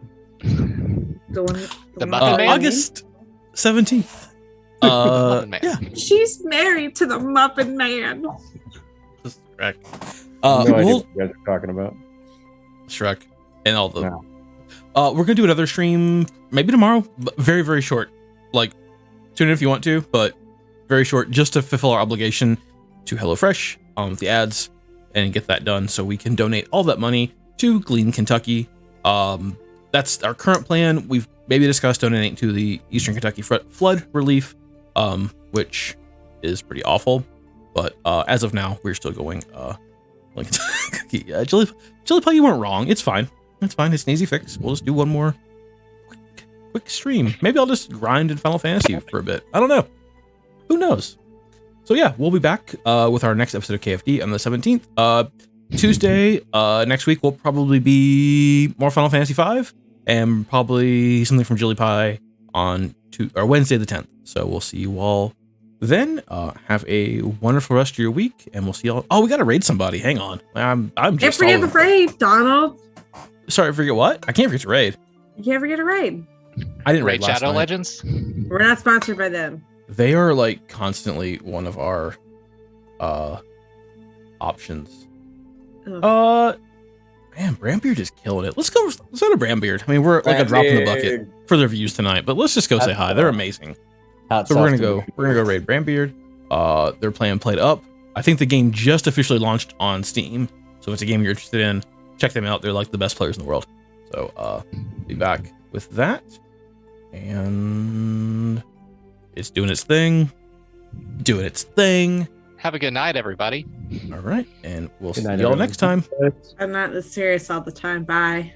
The one, The one Muffin with Man? August 17th. Muffin Man. Yeah, She's married to the Muffin Man. this is Shrek. No idea We'll what you guys are talking about. Shrek and all the. No. We're gonna do another stream maybe tomorrow, but very very short. Like, tune in if you want to, but very short, just to fulfill our obligation to HelloFresh with the ads and get that done, so we can donate all that money to Glean, Kentucky. That's our current plan. We've maybe discussed donating to the Eastern Kentucky flood relief, which is pretty awful. But as of now, we're still going. Like, Chili Pie, you weren't wrong. It's fine. It's fine. It's an easy fix. We'll just do one more quick stream. Maybe I'll just grind in Final Fantasy for a bit. I don't know. Who knows? So yeah, we'll be back with our next episode of KFD on the 17th. Tuesday next week will probably be more Final Fantasy V and probably something from Chili Pie on Wednesday the 10th. So we'll see you all then. Have a wonderful rest of your week, and we'll see y'all. Oh, we gotta raid somebody. Hang on. I'm Can't just forget all- the raid, Donald. Sorry, forget what? I can't forget to raid. You can't forget a raid. I didn't raid Raid last Shadow night. Legends? We're not sponsored by them. They are like constantly one of our options. Ugh. Man, Brandbeard is killing it. Let's go to Brandbeard. I mean, we're like a drop in the bucket for their views tonight, but let's just go say hi. They're amazing. So we're gonna go raid Brandbeard. They're playing Played Up. I think the game just officially launched on Steam. So if it's a game you're interested in, check them out. They're like the best players in the world. So be back with that. And it's doing its thing. Doing its thing. Have a good night, everybody. All right. And we'll see Good night, y'all everyone. next time. I'm not this serious all the time. Bye.